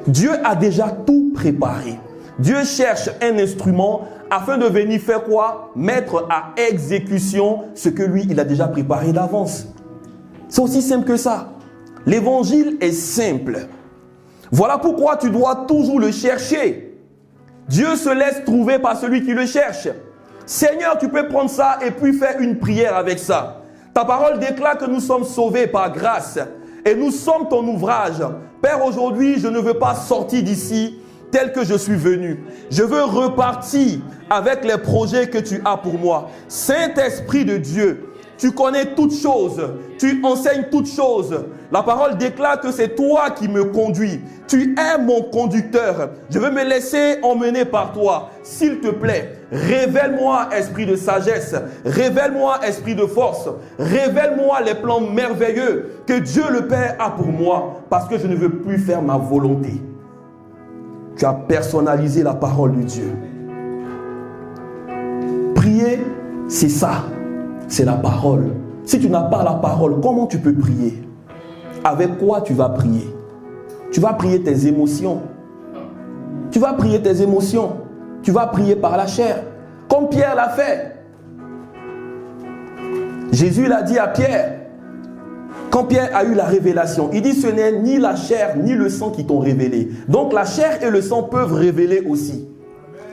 Dieu a déjà tout préparé. Dieu cherche un instrument afin de venir faire quoi? Mettre à exécution ce que lui, il a déjà préparé d'avance. C'est aussi simple que ça. L'évangile est simple. Voilà pourquoi tu dois toujours le chercher. Dieu se laisse trouver par celui qui le cherche. Seigneur, tu peux prendre ça et puis faire une prière avec ça. Ta parole déclare que nous sommes sauvés par grâce et nous sommes ton ouvrage. Père, aujourd'hui, je ne veux pas sortir d'ici tel que je suis venu. Je veux repartir avec les projets que tu as pour moi. Saint-Esprit de Dieu, tu connais toutes choses, tu enseignes toutes choses. La parole déclare que c'est toi qui me conduis. Tu es mon conducteur. Je veux me laisser emmener par toi. S'il te plaît, révèle-moi esprit de sagesse. Révèle-moi esprit de force. Révèle-moi les plans merveilleux que Dieu le Père a pour moi, parce que je ne veux plus faire ma volonté. Tu as personnalisé la parole de Dieu. Prier, c'est ça. C'est la parole. Si tu n'as pas la parole, comment tu peux prier? Avec quoi tu vas prier? Tu vas prier tes émotions. Tu vas prier tes émotions. Tu vas prier par la chair, comme Pierre l'a fait. Jésus l'a dit à Pierre, quand Pierre a eu la révélation, il dit ce n'est ni la chair ni le sang qui t'ont révélé. Donc la chair et le sang peuvent révéler aussi.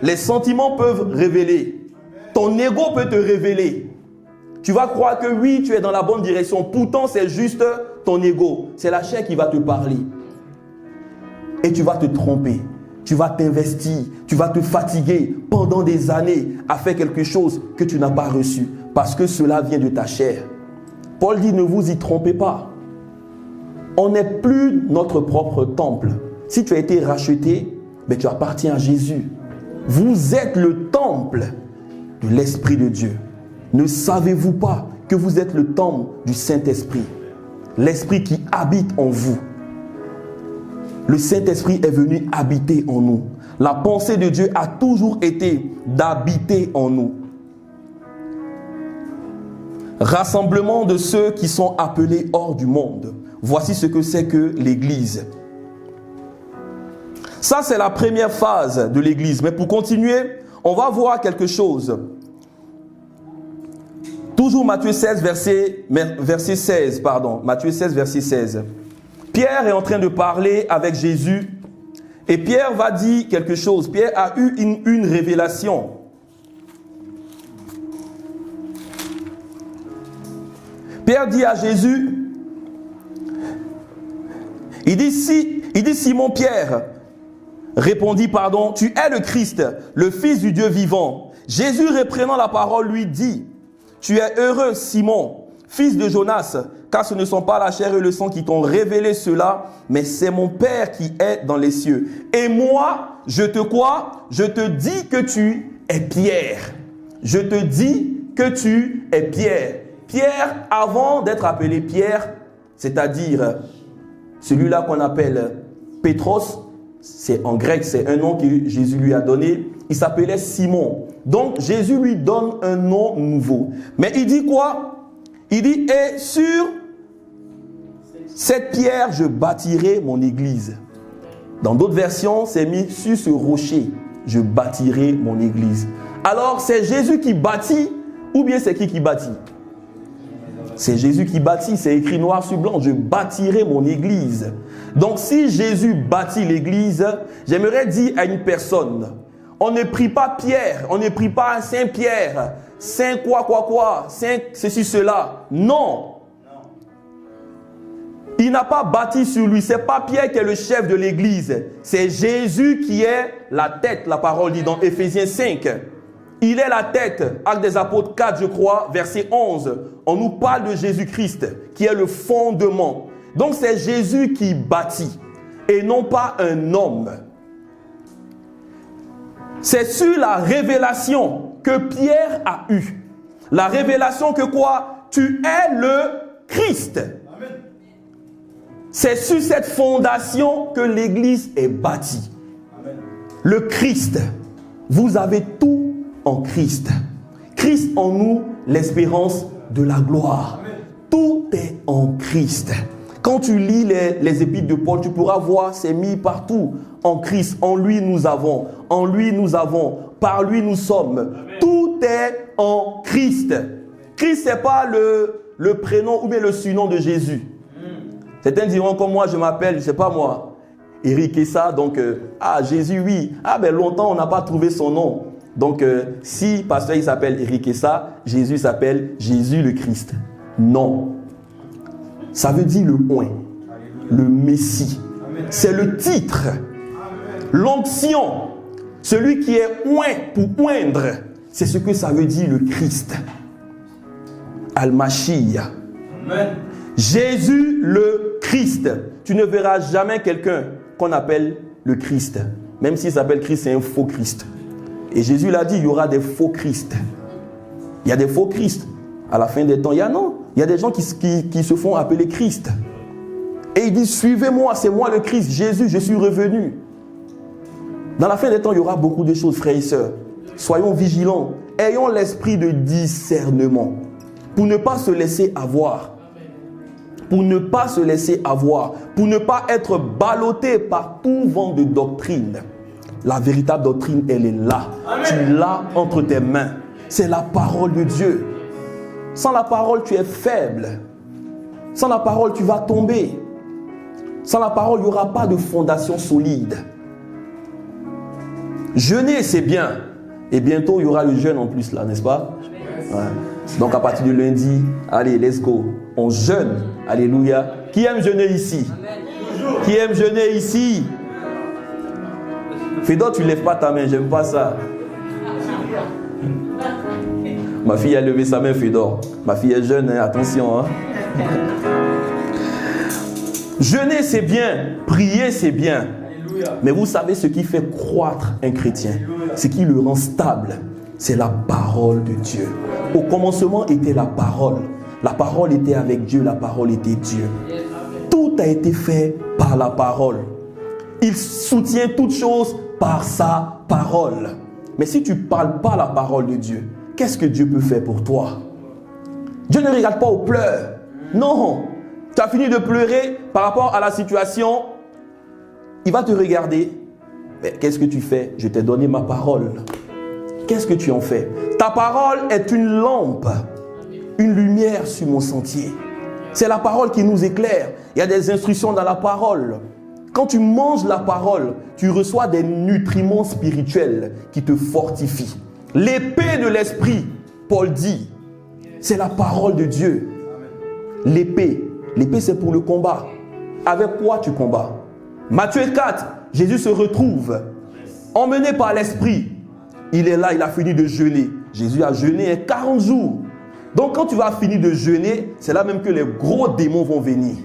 Les sentiments peuvent révéler. Ton ego peut te révéler. Tu vas croire que oui, tu es dans la bonne direction. Pourtant, c'est juste ton ego. C'est la chair qui va te parler. Et tu vas te tromper. Tu vas t'investir. Tu vas te fatiguer pendant des années à faire quelque chose que tu n'as pas reçu. Parce que cela vient de ta chair. Paul dit, ne vous y trompez pas. On n'est plus notre propre temple. Si tu as été racheté, mais tu appartiens à Jésus. Vous êtes le temple de l'Esprit de Dieu. Ne savez-vous pas que vous êtes le temple du Saint-Esprit? L'Esprit qui habite en vous. Le Saint-Esprit est venu habiter en nous. La pensée de Dieu a toujours été d'habiter en nous. Rassemblement de ceux qui sont appelés hors du monde. Voici ce que c'est que l'Église. Ça, c'est la première phase de l'Église. Mais pour continuer, on va voir quelque chose. Toujours Matthieu 16, verset 16, pardon. Matthieu 16, verset 16. Pierre est en train de parler avec Jésus. Et Pierre va dire quelque chose. Pierre a eu une révélation. Pierre dit à Jésus, il dit Simon Pierre, répondit, pardon, tu es le Christ, le Fils du Dieu vivant. Jésus reprenant la parole lui dit, tu es heureux Simon, fils de Jonas, car ce ne sont pas la chair et le sang qui t'ont révélé cela, mais c'est mon Père qui est dans les cieux. Et moi, je te dis que tu es Pierre. Je te dis que tu es Pierre. Pierre, avant d'être appelé Pierre, c'est-à-dire celui-là qu'on appelle Pétros, c'est en grec, c'est un nom que Jésus lui a donné, il s'appelait Simon. Donc Jésus lui donne un nom nouveau. Mais il dit quoi? Il dit, et sur cette pierre, je bâtirai mon église. Dans d'autres versions, c'est mis sur ce rocher, je bâtirai mon église. Alors, c'est Jésus qui bâtit ou bien c'est qui bâtit? C'est Jésus qui bâtit, c'est écrit noir sur blanc, je bâtirai mon église. Donc si Jésus bâtit l'église, j'aimerais dire à une personne, on ne prie pas Pierre, on ne prie pas Saint Pierre, Saint quoi, Saint ceci, cela. Non. Il n'a pas bâti sur lui, c'est pas Pierre qui est le chef de l'église, c'est Jésus qui est la tête, la parole dit dans Éphésiens 5. Il est la tête, Actes des Apôtres 4, je crois, verset 11. On nous parle de Jésus-Christ, qui est le fondement. Donc c'est Jésus qui bâtit, et non pas un homme. C'est sur la révélation que Pierre a eue. La révélation que quoi? Tu es le Christ. Amen. C'est sur cette fondation que l'Église est bâtie. Amen. Le Christ. Vous avez tout en Christ. Christ en nous, l'espérance de la gloire. Amen. en Christ. Quand tu lis les épîtres de Paul, tu pourras voir, c'est mis partout. En Christ, en lui nous avons, par lui nous sommes. Amen. Tout est en Christ. Christ, ce n'est pas le prénom ou bien le surnom de Jésus. Certains diront comme moi, je m'appelle, je ne sais pas moi, Eric Essa, donc, Jésus, oui. Longtemps, on n'a pas trouvé son nom. Donc, si pasteur, il s'appelle Eric Essa, Jésus s'appelle Jésus le Christ. Non. Ça veut dire le oint, le Messie. C'est le titre, l'onction. Celui qui est oint pour oindre, c'est ce que ça veut dire le Christ. Al-Mashiach. Jésus le Christ. Tu ne verras jamais quelqu'un qu'on appelle le Christ. Même s'il s'appelle Christ, c'est un faux Christ. Et Jésus l'a dit, il y aura des faux Christ. Il y a des faux Christ. À la fin des temps, il y a des gens qui se font appeler Christ. Et ils disent, suivez-moi, c'est moi le Christ, Jésus, je suis revenu. Dans la fin des temps, il y aura beaucoup de choses, frères et sœurs. Soyons vigilants. Ayons l'esprit de discernement. Pour ne pas se laisser avoir. Pour ne pas se laisser avoir. Pour ne pas être ballotté par tout vent de doctrine. La véritable doctrine, elle est là. Amen. Tu l'as entre tes mains. C'est la parole de Dieu. Sans la parole, tu es faible. Sans la parole, tu vas tomber. Sans la parole, il n'y aura pas de fondation solide. Jeûner, c'est bien. Et bientôt, il y aura le jeûne en plus, là, n'est-ce pas? Ouais. Donc, à partir de lundi, allez, let's go. On jeûne. Alléluia. Qui aime jeûner ici? Qui aime jeûner ici? Fédor, tu ne lèves pas ta main, j'aime pas ça. Ma fille a levé sa main, Fédor. Ma fille est jeune, hein, attention. Hein. Jeûner, c'est bien. Prier, c'est bien. Mais vous savez ce qui fait croître un chrétien, ce qui le rend stable, c'est la parole de Dieu. Au commencement était la parole. La parole était avec Dieu, la parole était Dieu. Tout a été fait par la parole. Il soutient toutes choses par sa parole. Mais si tu ne parles pas la parole de Dieu, qu'est-ce que Dieu peut faire pour toi? Dieu ne regarde pas aux pleurs. Non. Tu as fini de pleurer par rapport à la situation. Il va te regarder. Mais qu'est-ce que tu fais? Je t'ai donné ma parole. Qu'est-ce que tu en fais? Ta parole est une lampe, une lumière sur mon sentier. C'est la parole qui nous éclaire. Il y a des instructions dans la parole. Quand tu manges la parole, tu reçois des nutriments spirituels qui te fortifient. L'épée de l'esprit, Paul dit, c'est la parole de Dieu. L'épée c'est pour le combat. Avec quoi tu combats? Matthieu 4, Jésus se retrouve emmené par l'esprit. Il est là, il a fini de jeûner. Jésus a jeûné 40 jours. Donc quand tu vas finir de jeûner, c'est là même que les gros démons vont venir.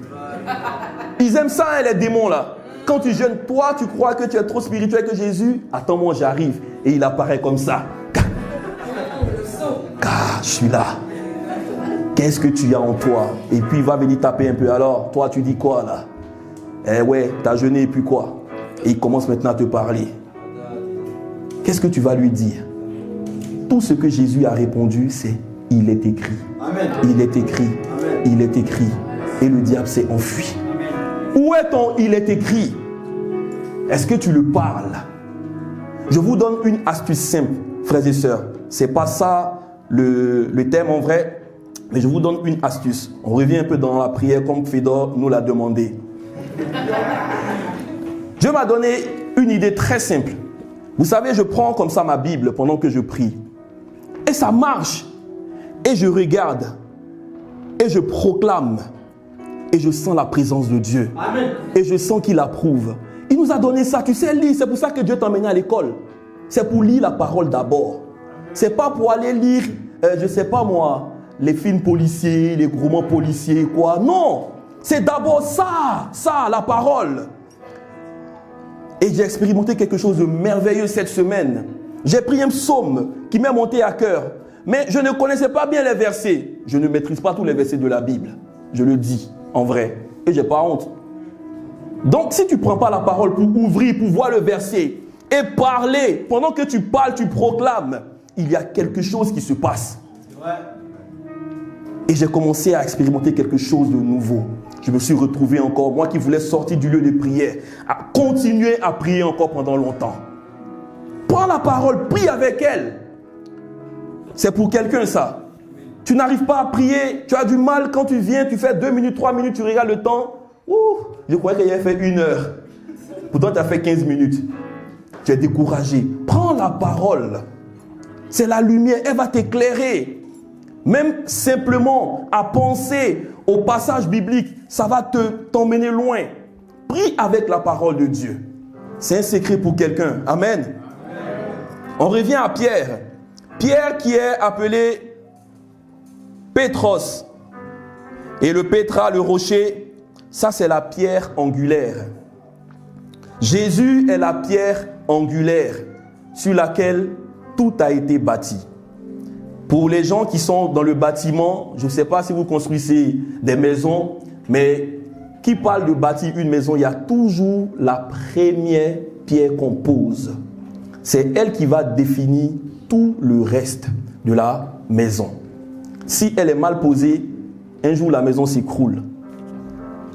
Ils aiment ça, hein, les démons là. Quand tu jeûnes, toi, tu crois que tu es trop spirituel que Jésus. Attends-moi, j'arrive. Et il apparaît comme ça. Je suis là. Qu'est-ce que tu as en toi? Et puis il va venir taper un peu. Alors, toi, tu dis quoi là? Eh ouais, tu as jeûné et puis quoi? Et il commence maintenant à te parler. Qu'est-ce que tu vas lui dire? Tout ce que Jésus a répondu, c'est il est écrit. Amen. Il est écrit. Amen. Il est écrit. Et le diable s'est enfui. Où est ton il est écrit? Est-ce que tu le parles? Je vous donne une astuce simple, frères et sœurs. Ce n'est pas ça le thème en vrai, mais je vous donne une astuce. On revient un peu dans la prière comme Fédor nous l'a demandé. Dieu m'a donné une idée très simple. Vous savez, je prends comme ça ma Bible pendant que je prie. Et ça marche. Et je regarde. Et je proclame. Et je sens la présence de Dieu. Amen. Et je sens qu'il approuve. Il nous a donné ça. Tu sais lire. C'est pour ça que Dieu t'a emmené à l'école. C'est pour lire la parole d'abord. C'est pas pour aller lire, je sais pas moi, les films policiers, les romans policiers, quoi. Non. C'est d'abord ça, la parole. Et j'ai expérimenté quelque chose de merveilleux cette semaine. J'ai pris un psaume qui m'est monté à cœur. Mais je ne connaissais pas bien les versets. Je ne maîtrise pas tous les versets de la Bible. Je le dis, en vrai. Et je n'ai pas honte. Donc, si tu ne prends pas la parole pour ouvrir, pour voir le verset et parler, pendant que tu parles, tu proclames, il y a quelque chose qui se passe. C'est vrai. Et j'ai commencé à expérimenter quelque chose de nouveau. Je me suis retrouvé encore, moi qui voulais sortir du lieu de prière, à continuer à prier encore pendant longtemps. Prends la parole, prie avec elle. C'est pour quelqu'un ça. Tu n'arrives pas à prier, tu as du mal quand tu viens, tu fais 2 minutes, 3 minutes, tu regardes le temps. Ouh, je croyais qu'il avait fait 1 heure. Pourtant, tu as fait 15 minutes. Tu es découragé. Prends la parole. C'est la lumière, elle va t'éclairer. Même simplement à penser au passage biblique, ça va t'emmener loin. Prie avec la parole de Dieu. C'est un secret pour quelqu'un. Amen. On revient à Pierre. Pierre qui est appelé Pétros. Et le Pétra, le rocher, ça c'est la pierre angulaire. Jésus est la pierre angulaire sur laquelle tout a été bâti. Pour les gens qui sont dans le bâtiment, je ne sais pas si vous construisez des maisons, mais qui parle de bâtir une maison, il y a toujours la première pierre qu'on pose. C'est elle qui va définir tout le reste de la maison. Si elle est mal posée, un jour la maison s'écroule.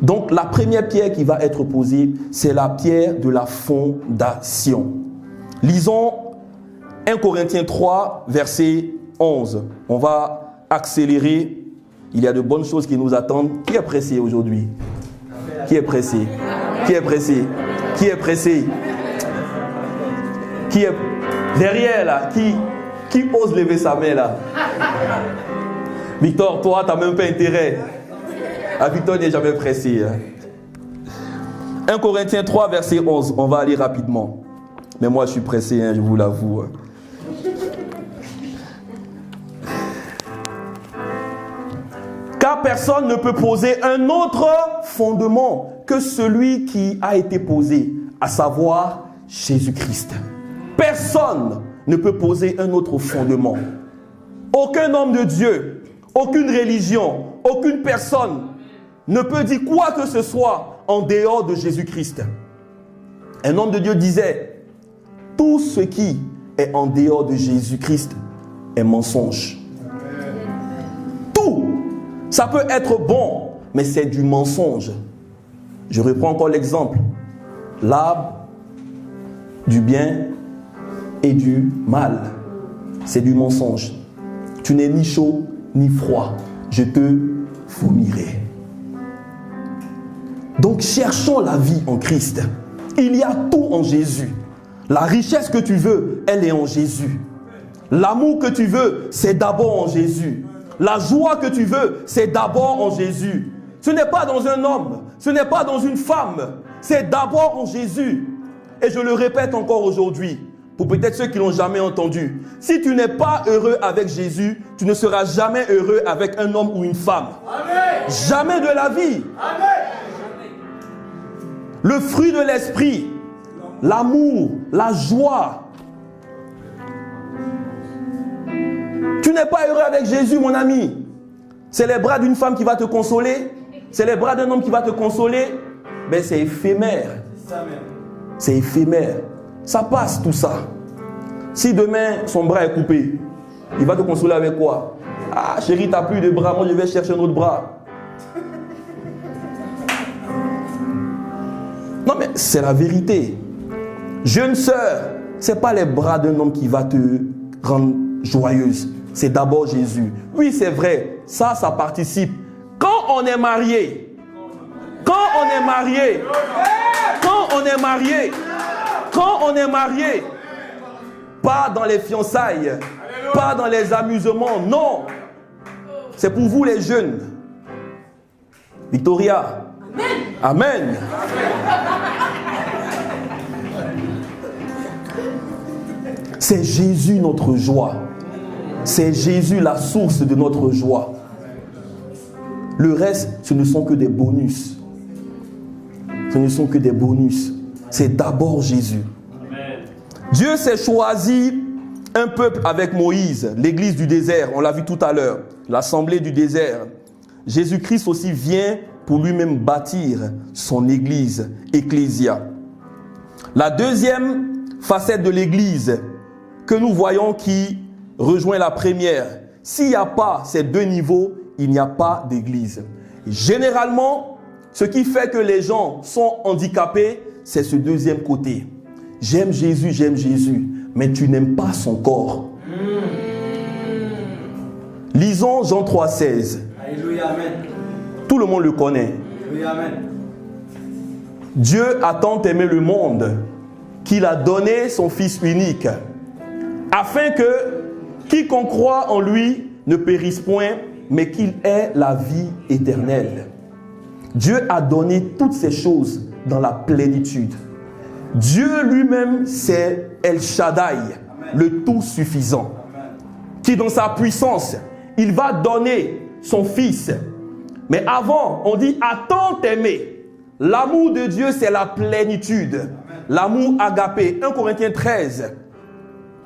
Donc la première pierre qui va être posée, c'est la pierre de la fondation. Lisons 1 Corinthiens 3, verset 11. On va accélérer. Il y a de bonnes choses qui nous attendent. Qui est pressé aujourd'hui? Qui est pressé? Qui est pressé? Qui est pressé? Qui est derrière là? Qui ose lever sa main là? Victor, toi, tu n'as même pas intérêt. Ah, Victor n'est jamais pressé. 1 Corinthiens 3, verset 11. On va aller rapidement. Mais moi, je suis pressé, je vous l'avoue. Car personne ne peut poser un autre fondement que celui qui a été posé, à savoir Jésus-Christ. Personne ne peut poser un autre fondement. Aucun homme de Dieu, aucune religion, aucune personne ne peut dire quoi que ce soit en dehors de Jésus-Christ. Un homme de Dieu disait, tout ce qui est en dehors de Jésus-Christ est mensonge. Tout. Ça peut être bon, mais c'est du mensonge. Je reprends encore l'exemple. L'arbre du bien et du mal. C'est du mensonge. Tu n'es ni chaud ni froid. Je te vommirai. Donc cherchons la vie en Christ. Il y a tout en Jésus. La richesse que tu veux, elle est en Jésus. L'amour que tu veux, c'est d'abord en Jésus. La joie que tu veux, c'est d'abord en Jésus. Ce n'est pas dans un homme, ce n'est pas dans une femme, c'est d'abord en Jésus. Et je le répète encore aujourd'hui, pour peut-être ceux qui ne l'ont jamais entendu. Si tu n'es pas heureux avec Jésus, tu ne seras jamais heureux avec un homme ou une femme. Amen. Jamais de la vie. Amen. Le fruit de l'esprit, l'amour, la joie. Tu n'es pas heureux avec Jésus, mon ami. C'est les bras d'une femme qui va te consoler. C'est les bras d'un homme qui va te consoler. Mais c'est éphémère. C'est éphémère. Ça passe tout ça. Si demain son bras est coupé, il va te consoler avec quoi? Ah chérie, tu n'as plus de bras, moi je vais chercher un autre bras. Non mais c'est la vérité. Jeune sœur, ce n'est pas les bras d'un homme qui va te rendre joyeuse. C'est d'abord Jésus. Oui, c'est vrai, ça participe. Quand on est marié, quand on est marié, pas dans les fiançailles, pas dans les amusements, non. C'est pour vous les jeunes. Victoria. Amen. Amen. C'est Jésus notre joie. C'est Jésus la source de notre joie. Le reste, ce ne sont que des bonus. Ce ne sont que des bonus. C'est d'abord Jésus. Amen. Dieu s'est choisi un peuple avec Moïse, l'église du désert, on l'a vu tout à l'heure, l'assemblée du désert. Jésus-Christ aussi vient pour lui-même bâtir son église, Ecclésia. La deuxième facette de l'église que nous voyons qui rejoint la première, s'il n'y a pas ces deux niveaux, il n'y a pas d'église. Et généralement, ce qui fait que les gens sont handicapés, c'est ce deuxième côté. J'aime Jésus, mais tu n'aimes pas son corps. Lisons Jean 3,16. Alléluia, amen. Tout le monde le connaît. Alléluia, amen. Dieu a tant aimé le monde qu'il a donné son Fils unique, afin que quiconque croit en lui ne périsse point, mais qu'il ait la vie éternelle. Dieu a donné toutes ces choses dans la plénitude. Dieu lui-même, c'est El Shaddai, le tout suffisant, qui dans sa puissance, il va donner son Fils. Mais avant, on dit a tant aimé. L'amour de Dieu, c'est la plénitude. L'amour agapé. 1 Corinthiens 13.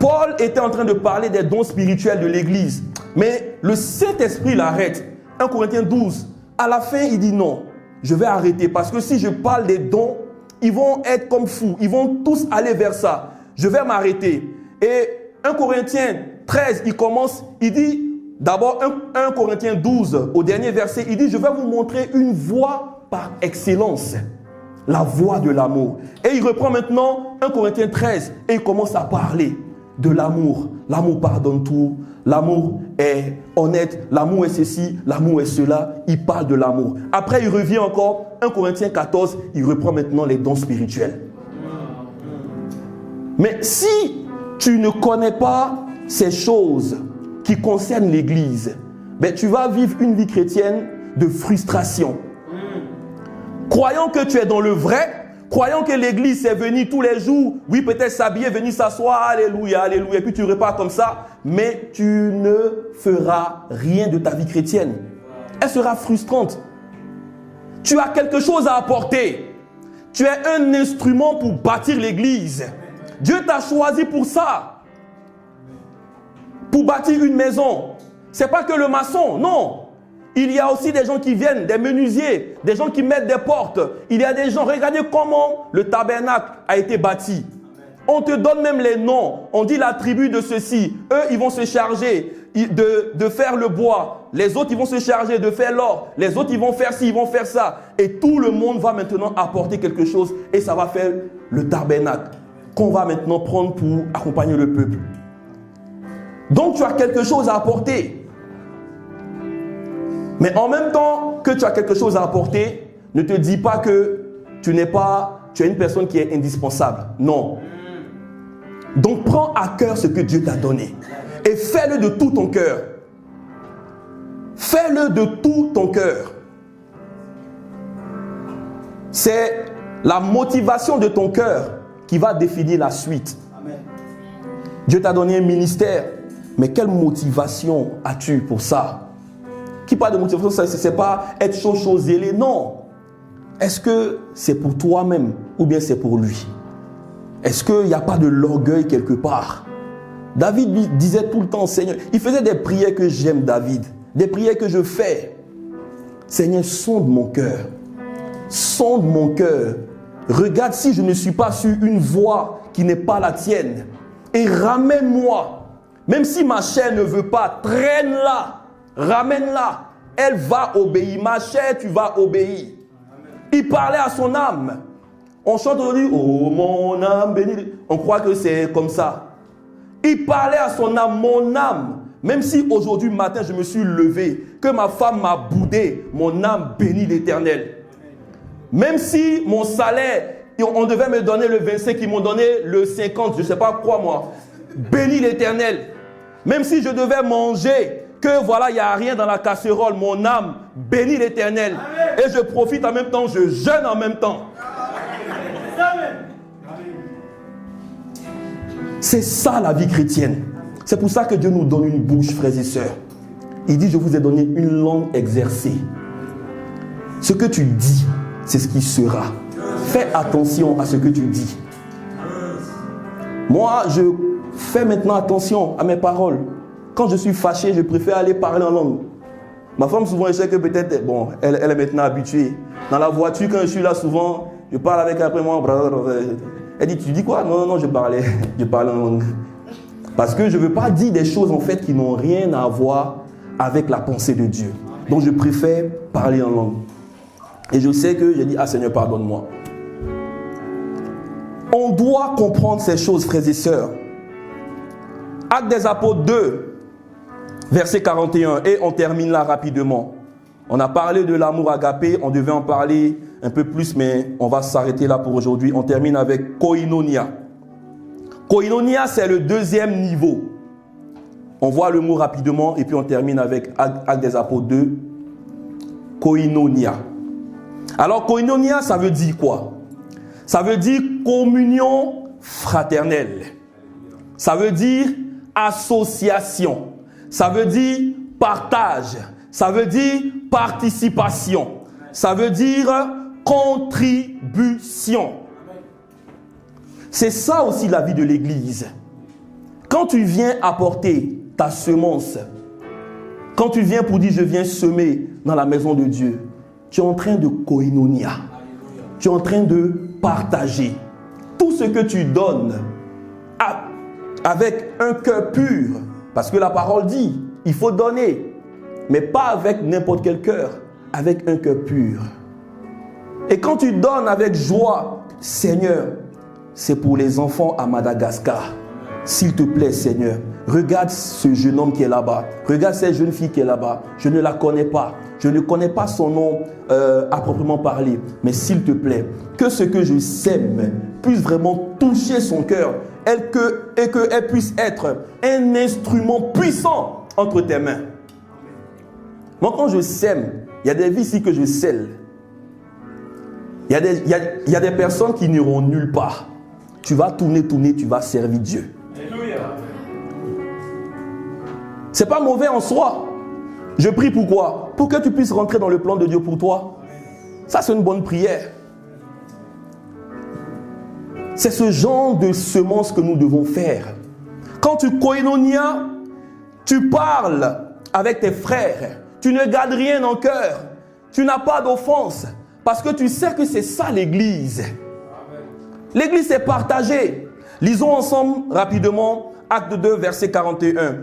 Paul était en train de parler des dons spirituels de l'Église. Mais le Saint-Esprit l'arrête. 1 Corinthiens 12. À la fin, il dit non. Je vais arrêter parce que si je parle des dons, ils vont être comme fous. Ils vont tous aller vers ça. Je vais m'arrêter. Et 1 Corinthiens 13, il commence, il dit, d'abord 1 Corinthiens 12, au dernier verset, il dit, je vais vous montrer une voie par excellence, la voie de l'amour. Et il reprend maintenant 1 Corinthiens 13 et il commence à parler de l'amour. L'amour pardonne tout, l'amour est honnête, l'amour est ceci, l'amour est cela. Il parle de l'amour. Après, il revient encore, 1 Corinthiens 14, il reprend maintenant les dons spirituels. Mais si tu ne connais pas ces choses qui concernent l'Église, ben, tu vas vivre une vie chrétienne de frustration. Croyant que tu es dans le vrai, croyant que l'église est venue tous les jours, oui, peut-être s'habiller, venir s'asseoir, alléluia, alléluia, et puis tu repars comme ça, mais tu ne feras rien de ta vie chrétienne. Elle sera frustrante. Tu as quelque chose à apporter. Tu es un instrument pour bâtir l'église. Dieu t'a choisi pour ça. Pour bâtir une maison. Ce n'est pas que le maçon, non. Il y a aussi des gens qui viennent, des menuisiers, des gens qui mettent des portes. Il y a des gens, regardez comment le tabernacle a été bâti. On te donne même les noms. On dit la tribu de ceci. Eux, ils vont se charger de faire le bois. Les autres, ils vont se charger de faire l'or. Les autres, ils vont faire ci, ils vont faire ça. Et tout le monde va maintenant apporter quelque chose. Et ça va faire le tabernacle qu'on va maintenant prendre pour accompagner le peuple. Donc, tu as quelque chose à apporter. Mais en même temps que tu as quelque chose à apporter, ne te dis pas que tu es une personne qui est indispensable. Non. Donc prends à cœur ce que Dieu t'a donné. Et fais-le de tout ton cœur. Fais-le de tout ton cœur. C'est la motivation de ton cœur qui va définir la suite. Amen. Dieu t'a donné un ministère. Mais quelle motivation as-tu pour ça? Qui parle de motivation, ce n'est pas être chaud zélé, non. Est-ce que c'est pour toi-même ou bien c'est pour lui? Est-ce qu'il n'y a pas de l'orgueil quelque part? David lui disait tout le temps, Seigneur, il faisait des prières que j'aime, David, des prières que je fais. Seigneur, sonde mon cœur. Sonde mon cœur. Regarde si je ne suis pas sur une voie qui n'est pas la tienne. Et ramène-moi. Même si ma chair ne veut pas, traîne-la. Ramène-la, elle va obéir. Ma chair, tu vas obéir. Il parlait à son âme. On chante aujourd'hui, oh mon âme bénie. On croit que c'est comme ça. Il parlait à son âme, mon âme. Même si aujourd'hui matin je me suis levé, que ma femme m'a boudé, mon âme bénit l'Éternel. Même si mon salaire, on devait me donner le 25, ils m'ont donné le 50, je ne sais pas quoi moi. Bénis l'Éternel. Même si je devais manger, que voilà, il n'y a rien dans la casserole, mon âme bénit l'Éternel. Et je profite en même temps, je jeûne en même temps. C'est ça la vie chrétienne. C'est pour ça que Dieu nous donne une bouche, frères et sœurs. Il dit, je vous ai donné une langue exercée. Ce que tu dis, c'est ce qui sera. Fais attention à ce que tu dis. Moi, je fais maintenant attention à mes paroles. Quand je suis fâché, je préfère aller parler en langue. Ma femme, souvent, elle sait que peut-être, bon, elle est maintenant habituée. Dans la voiture, quand je suis là, souvent, je parle avec elle, après moi. Elle dit, tu dis quoi? Non, je parlais en langue. Parce que je ne veux pas dire des choses, en fait, qui n'ont rien à voir avec la pensée de Dieu. Donc je préfère parler en langue. Et je sais que j'ai dit, ah Seigneur, pardonne-moi. On doit comprendre ces choses, frères et sœurs. Actes des Apôtres 2, verset 41, et on termine là rapidement. On a parlé de l'amour agapé, on devait en parler un peu plus, mais on va s'arrêter là pour aujourd'hui. On termine avec koinonia. Koinonia, c'est le deuxième niveau. On voit le mot rapidement et puis on termine avec Actes des Apôtres 2, koinonia. Alors koinonia, ça veut dire quoi? Ça veut dire communion fraternelle. Ça veut dire association. Ça veut dire partage. Ça veut dire participation. Ça veut dire contribution. C'est ça aussi la vie de l'Église. Quand tu viens apporter ta semence, quand tu viens pour dire je viens semer dans la maison de Dieu, tu es en train de koinonia. Tu es en train de partager. Tout ce que tu donnes avec un cœur pur, parce que la parole dit, il faut donner, mais pas avec n'importe quel cœur, avec un cœur pur. Et quand tu donnes avec joie, Seigneur, c'est pour les enfants à Madagascar. S'il te plaît, Seigneur, regarde ce jeune homme qui est là-bas. Regarde cette jeune fille qui est là-bas. Je ne la connais pas. Je ne connais pas son nom à proprement parler. Mais s'il te plaît, que ce que je sème puisse vraiment toucher son cœur et qu'elle puisse être un instrument puissant entre tes mains. Moi, quand je sème, il y a des vies ici que je scelle. Il y a des personnes qui n'iront nulle part. Tu vas tourner, tu vas servir Dieu. C'est pas mauvais en soi. Je prie pourquoi? Pour que tu puisses rentrer dans le plan de Dieu pour toi. Ça, c'est une bonne prière. C'est ce genre de semence que nous devons faire. Quand tu koinonia, tu parles avec tes frères. Tu ne gardes rien en cœur. Tu n'as pas d'offense. Parce que tu sais que c'est ça l'Église. L'Église, c'est partagé. Lisons ensemble rapidement Acte 2, verset 41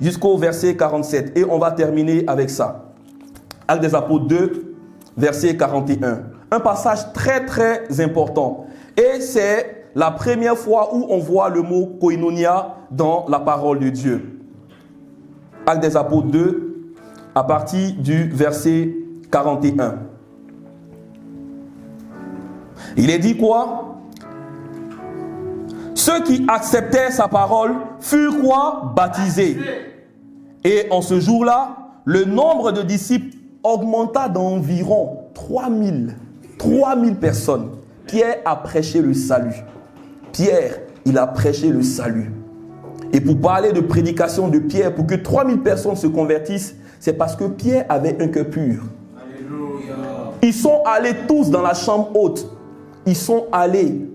jusqu'au verset 47. Et on va terminer avec ça. Acte des Apôtres 2, verset 41. Un passage très très important. Et c'est la première fois où on voit le mot koinonia dans la parole de Dieu. Acte des Apôtres 2, à partir du verset 41. Il est dit quoi? Ceux qui acceptaient sa parole furent quoi? Baptisés. Et en ce jour-là, le nombre de disciples augmenta d'environ 3000 personnes. Pierre a prêché le salut. Pierre, il a prêché le salut. Et pour parler de prédication de Pierre, pour que 3000 personnes se convertissent, c'est parce que Pierre avait un cœur pur. Alléluia. Ils sont allés tous dans la chambre haute. Ils sont allés,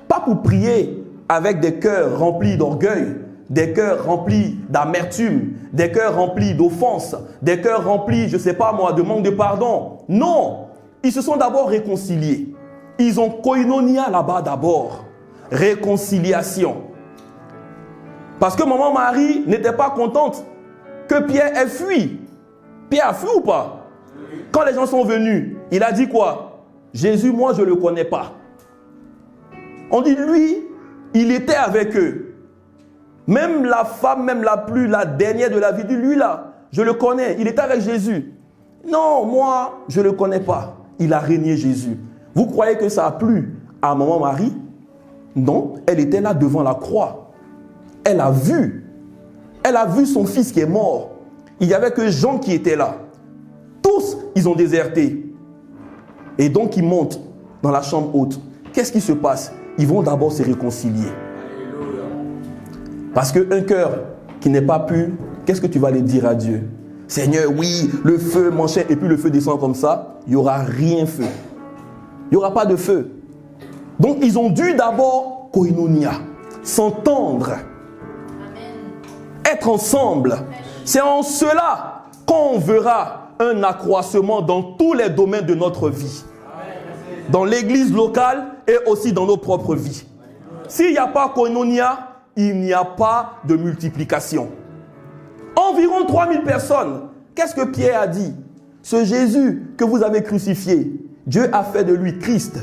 pas pour prier avec des cœurs remplis d'orgueil, des cœurs remplis d'amertume, des cœurs remplis d'offense, des cœurs remplis, je ne sais pas moi, de manque de pardon. Non, ils se sont d'abord réconciliés. Ils ont koinonia là-bas d'abord. Réconciliation. Parce que maman Marie n'était pas contente que Pierre ait fui. Pierre a fui ou pas? Quand les gens sont venus, il a dit quoi? Jésus, moi je ne le connais pas. On dit lui, il était avec eux. Même la femme, même la dernière de la vie, dit lui là, je le connais, il était avec Jésus. Non, moi, je ne le connais pas. Il a régné Jésus. Vous croyez que ça a plu à maman Marie? Non, elle était là devant la croix. Elle a vu son fils qui est mort. Il n'y avait que Jean qui était là. Tous, ils ont déserté. Et donc, ils montent dans la chambre haute. Qu'est-ce qui se passe? Ils vont d'abord se réconcilier. Parce qu'un cœur qui n'est pas pur, qu'est-ce que tu vas aller dire à Dieu? Seigneur, oui, le feu m'enchaîne et puis le feu descend comme ça. Il n'y aura rien feu. Il n'y aura pas de feu. Donc, ils ont dû d'abord koinonia, s'entendre, être ensemble. C'est en cela qu'on verra un accroissement dans tous les domaines de notre vie. Dans l'église locale et aussi dans nos propres vies. S'il n'y a pas koinonia, il n'y a pas de multiplication. Environ 3000 personnes. Qu'est-ce que Pierre a dit? ce Jésus que vous avez crucifié, Dieu a fait de lui Christ.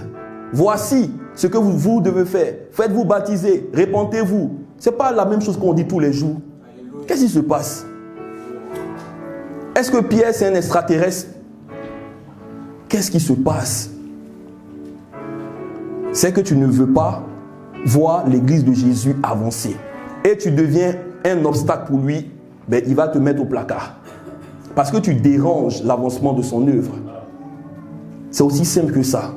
Voici ce que vous devez faire. Faites-vous baptiser, répentez-vous. Ce n'est pas la même chose qu'on dit tous les jours. Qu'est-ce qui se passe? Est-ce que Pierre, c'est un extraterrestre? Qu'est-ce qui se passe? C'est que tu ne veux pas voir l'église de Jésus avancer. Et tu deviens un obstacle pour lui, ben, il va te mettre au placard. Parce que tu déranges l'avancement de son œuvre. C'est aussi simple que ça.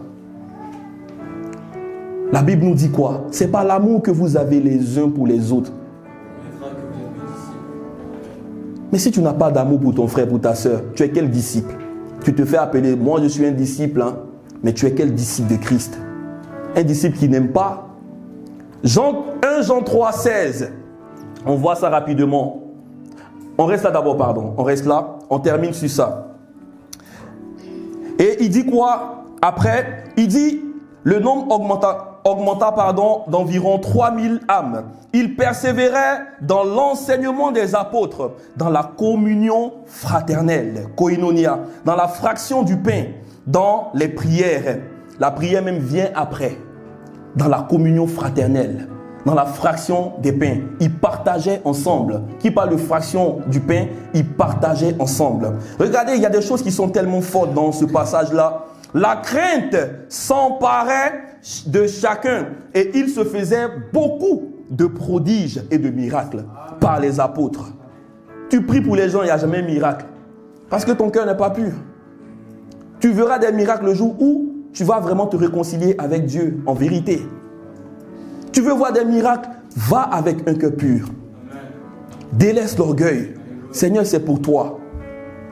La Bible nous dit quoi? C'est par l'amour que vous avez les uns pour les autres. Mais si tu n'as pas d'amour pour ton frère, pour ta soeur, tu es quel disciple? Tu te fais appeler, moi je suis un disciple, hein? Mais tu es quel disciple de Christ? Un disciple qui n'aime pas. 1 Jean 3, 16. On voit ça rapidement. On reste là d'abord, pardon. On reste là. On termine sur ça. Et il dit quoi? Après, il dit, le nombre augmenta d'environ 3000 âmes. Il persévérait dans l'enseignement des apôtres, dans la communion fraternelle, koinonia, dans la fraction du pain, dans les prières. La prière même vient après. Dans la communion fraternelle, dans la fraction des pains. Ils partageaient ensemble. Qui parle de fraction du pain, ils partageaient ensemble. Regardez, il y a des choses qui sont tellement fortes dans ce passage-là. La crainte s'emparait de chacun et il se faisait beaucoup de prodiges et de miracles par les apôtres. Tu pries pour les gens, il n'y a jamais de miracle. Parce que ton cœur n'est pas pur. Tu verras des miracles le jour où tu vas vraiment te réconcilier avec Dieu en vérité. Tu veux voir des miracles? Va avec un cœur pur. Délaisse l'orgueil. Seigneur, c'est pour toi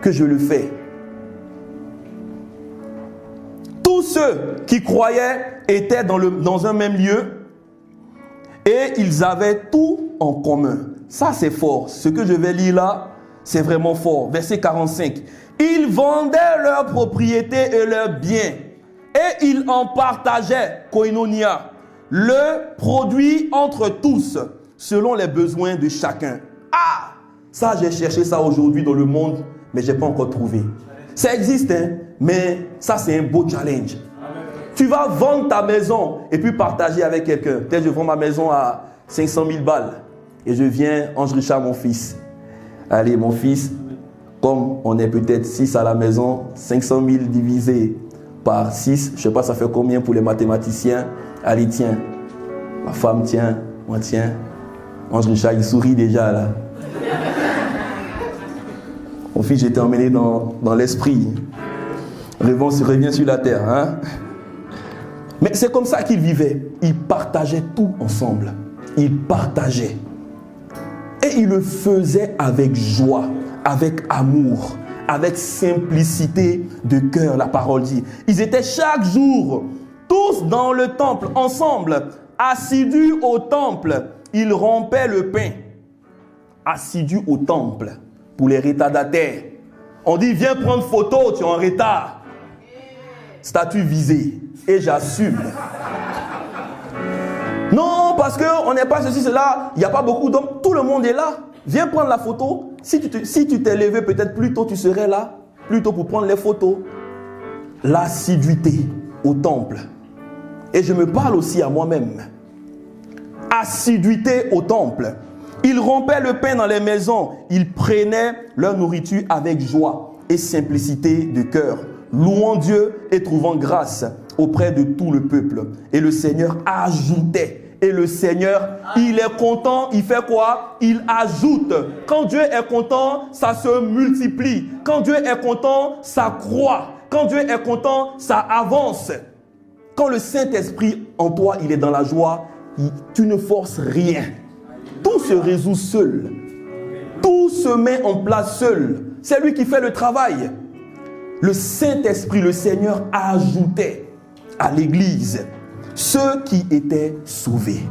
que je le fais. Tous ceux qui croyaient étaient dans un même lieu et ils avaient tout en commun. Ça, c'est fort. Ce que je vais lire là, c'est vraiment fort. Verset 45. Ils vendaient leurs propriétés et leurs biens et ils en partageaient, koinonia, le produit entre tous, selon les besoins de chacun. Ah! Ça, j'ai cherché ça aujourd'hui dans le monde, mais je n'ai pas encore trouvé. Ça existe, hein? Mais ça, c'est un beau challenge. Tu vas vendre ta maison et puis partager avec quelqu'un. Peut-être je vends ma maison à 500 000 balles et je viens, Ange Richard, mon fils. Allez, mon fils, comme on est peut-être 6 à la maison, 500 000 divisé par 6, je ne sais pas ça fait combien pour les mathématiciens. Allez, tiens. Ma femme tient, moi tiens. Ange Richard, il sourit déjà là. Mon fils, j'étais emmené dans l'esprit. Revient sur la terre. Hein? Mais c'est comme ça qu'ils vivaient. Ils partageaient tout ensemble. Ils partageaient. Et ils le faisaient avec joie, avec amour, avec simplicité de cœur, la parole dit. Ils étaient chaque jour, tous dans le temple, ensemble, assidus au temple. Ils rompaient le pain. Assidus au temple. Pour les retardataires. On dit, viens prendre photo, tu es en retard. Statut visé. Et j'assume. Non, parce qu'on n'est pas ceci, cela. Il n'y a pas beaucoup d'hommes. Tout le monde est là. Viens prendre la photo. Si tu t'es levé peut-être plus tôt, tu serais là. Plus tôt pour prendre les photos. L'assiduité au temple. Et je me parle aussi à moi-même. Assiduité au temple. Ils rompaient le pain dans les maisons. Ils prenaient leur nourriture avec joie et simplicité de cœur, louant Dieu et trouvant grâce auprès de tout le peuple. Et le Seigneur ajoutait. Et le Seigneur, il est content, il fait quoi? Il ajoute. Quand Dieu est content, ça se multiplie. Quand Dieu est content, ça croît. Quand Dieu est content, ça avance. Quand le Saint-Esprit en toi, il est dans la joie, tu ne forces rien. Tout se résout seul. Tout se met en place seul. C'est lui qui fait le travail. Le Saint-Esprit, le Seigneur, ajoutait à l'Église ceux qui étaient sauvés.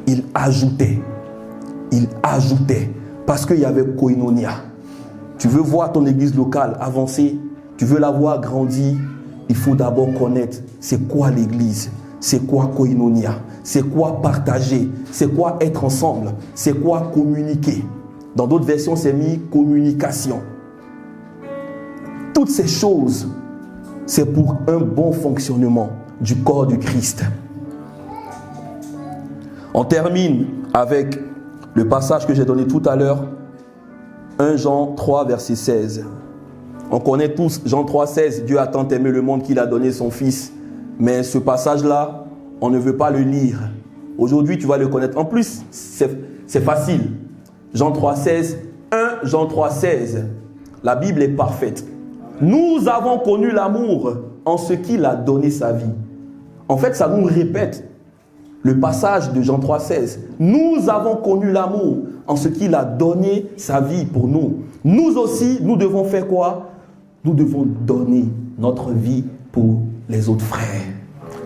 Il ajoutait. Il ajoutait. Parce qu'il y avait koinonia. Tu veux voir ton Église locale avancer, tu veux la voir grandir, il faut d'abord connaître c'est quoi l'Église. C'est quoi koinonia? C'est quoi partager? C'est quoi être ensemble? C'est quoi communiquer? Dans d'autres versions, c'est mis communication. Toutes ces choses, c'est pour un bon fonctionnement du corps du Christ. On termine avec le passage que j'ai donné tout à l'heure, 1 Jean 3, verset 16. On connaît tous Jean 3, 16. Dieu a tant aimé le monde qu'il a donné son Fils. Mais ce passage-là, on ne veut pas le lire. Aujourd'hui, tu vas le connaître. En plus, c'est facile. Jean 3, 16. 1 Jean 3, 16. La Bible est parfaite. Nous avons connu l'amour en ce qu'il a donné sa vie. En fait, ça nous répète le passage de Jean 3, 16. Nous avons connu l'amour en ce qu'il a donné sa vie pour nous. Nous aussi, nous devons faire quoi? Nous devons donner notre vie pour les autres frères.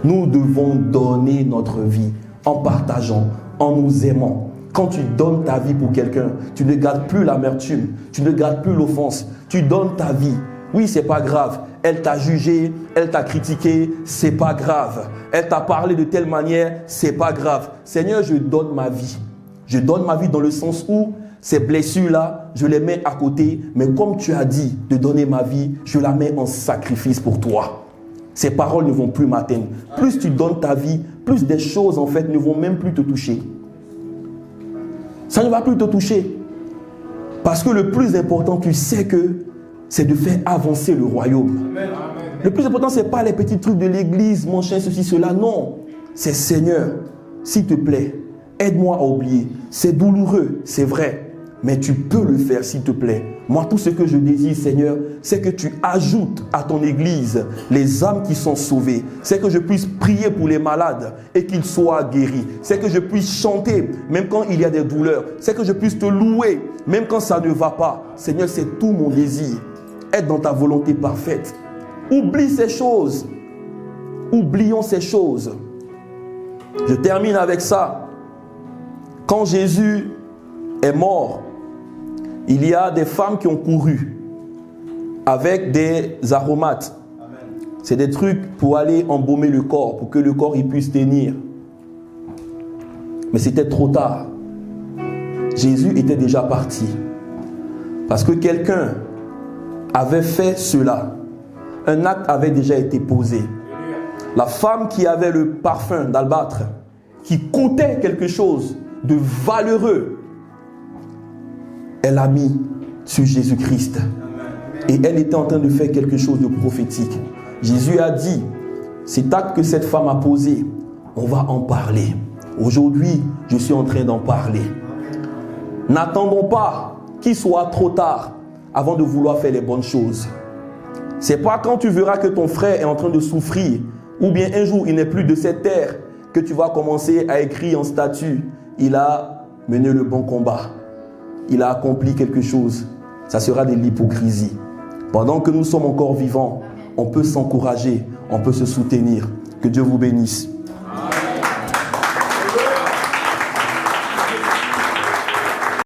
Nous devons donner notre vie en partageant, en nous aimant. Quand tu donnes ta vie pour quelqu'un, tu ne gardes plus l'amertume, tu ne gardes plus l'offense, tu donnes ta vie. Oui, c'est pas grave. Elle t'a jugé, elle t'a critiqué, c'est pas grave. Elle t'a parlé de telle manière, c'est pas grave. Seigneur, je donne ma vie. Je donne ma vie dans le sens où ces blessures-là, je les mets à côté. Mais comme tu as dit de donner ma vie, je la mets en sacrifice pour toi. Ces paroles ne vont plus m'atteindre. Plus tu donnes ta vie, plus des choses en fait ne vont même plus te toucher. Ça ne va plus te toucher. Parce que le plus important, tu sais que c'est de faire avancer le royaume. Amen. Le plus important, ce n'est pas les petits trucs de l'église, mon chien, ceci, cela. Non. C'est Seigneur, s'il te plaît, aide-moi à oublier. C'est douloureux, c'est vrai. Mais tu peux le faire, s'il te plaît. Moi, tout ce que je désire, Seigneur, c'est que tu ajoutes à ton église les âmes qui sont sauvées. C'est que je puisse prier pour les malades et qu'ils soient guéris. C'est que je puisse chanter, même quand il y a des douleurs. C'est que je puisse te louer, même quand ça ne va pas. Seigneur, c'est tout mon désir. Être dans ta volonté parfaite. Oublie ces choses. Oublions ces choses. Je termine avec ça. Quand Jésus est mort, il y a des femmes qui ont couru avec des aromates. C'est des trucs pour aller embaumer le corps, pour que le corps il puisse tenir. Mais c'était trop tard. Jésus était déjà parti. Parce que quelqu'un avait fait cela. Un acte avait déjà été posé. La femme qui avait le parfum d'albâtre, qui coûtait quelque chose de valeureux, elle a mis sur Jésus-Christ. Et elle était en train de faire quelque chose de prophétique. Jésus a dit, cet acte que cette femme a posé, on va en parler. Aujourd'hui, je suis en train d'en parler. N'attendons pas qu'il soit trop tard avant de vouloir faire les bonnes choses. C'est pas quand tu verras que ton frère est en train de souffrir, ou bien un jour il n'est plus de cette terre, que tu vas commencer à écrire en statut, il a mené le bon combat. Il a accompli quelque chose. Ça sera de l'hypocrisie. Pendant que nous sommes encore vivants, on peut s'encourager, on peut se soutenir. Que Dieu vous bénisse.